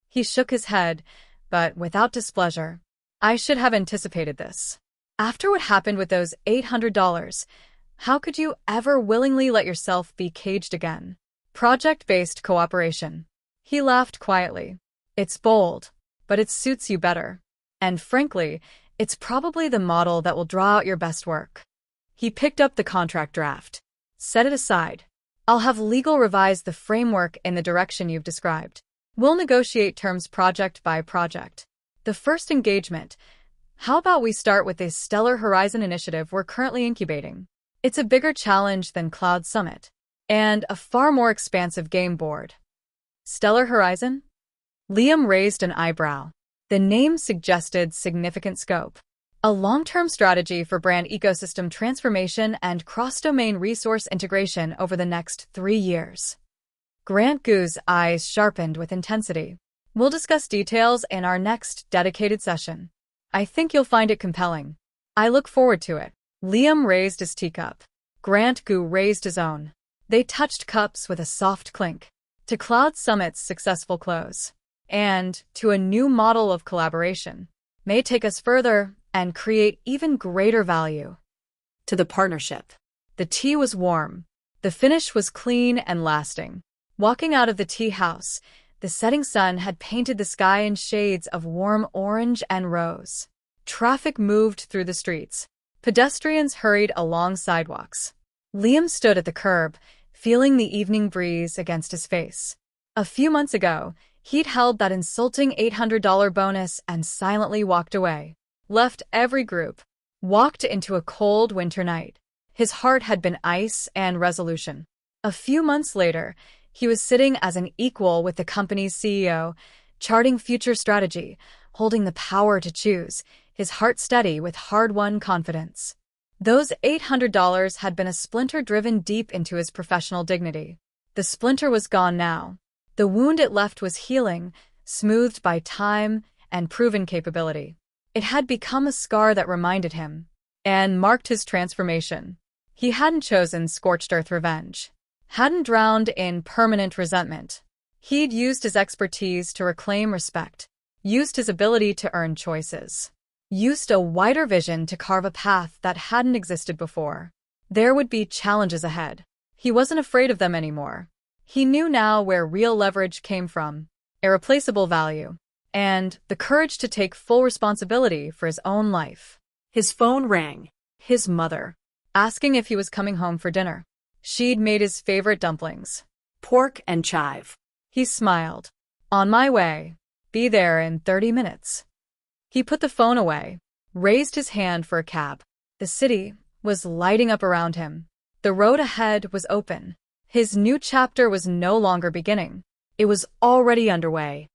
He shook his head, but without displeasure. I should have anticipated this. After what happened with those $800, how could you ever willingly let yourself be caged again? Project-based cooperation. He laughed quietly. It's bold, but it suits you better. And frankly, it's probably the model that will draw out your best work. He picked up the contract draft. Set it aside. I'll have legal revise the framework in the direction you've described. We'll negotiate terms project by project. The first engagement. How about we start with this Stellar Horizon initiative we're currently incubating? It's a bigger challenge than Cloud Summit, and a far more expansive game board. Stellar Horizon? Liam raised an eyebrow. The name suggested significant scope. A long-term strategy for brand ecosystem transformation and cross-domain resource integration over the next 3 years. Grant Gu's eyes sharpened with intensity. We'll discuss details in our next dedicated session. I think you'll find it compelling. I look forward to it. Liam raised his teacup. Grant Gu raised his own. They touched cups with a soft clink. To Cloud Summit's successful close. And to a new model of collaboration. May take us further and create even greater value. To the partnership. The tea was warm. The finish was clean and lasting. Walking out of the tea house, the setting sun had painted the sky in shades of warm orange and rose. Traffic moved through the streets. Pedestrians hurried along sidewalks. Liam stood at the curb, feeling the evening breeze against his face. A few months ago, he'd held that insulting $800 bonus and silently walked away. Left every group. Walked into a cold winter night. His heart had been ice and resolution. A few months later, he was sitting as an equal with the company's CEO, charting future strategy, holding the power to choose, his heart steady with hard-won confidence. Those $800 had been a splinter driven deep into his professional dignity. The splinter was gone now. The wound it left was healing, smoothed by time and proven capability. It had become a scar that reminded him and marked his transformation. He hadn't chosen scorched earth revenge. Hadn't drowned in permanent resentment. He'd used his expertise to reclaim respect, used his ability to earn choices, used a wider vision to carve a path that hadn't existed before. There would be challenges ahead. He wasn't afraid of them anymore. He knew now where real leverage came from, irreplaceable value, and the courage to take full responsibility for his own life. His phone rang. His mother, asking if he was coming home for dinner. She'd made his favorite dumplings. Pork and chive. He smiled. On my way. Be there in 30 minutes. He put the phone away, raised his hand for a cab. The city was lighting up around him. The road ahead was open. His new chapter was no longer beginning. It was already underway.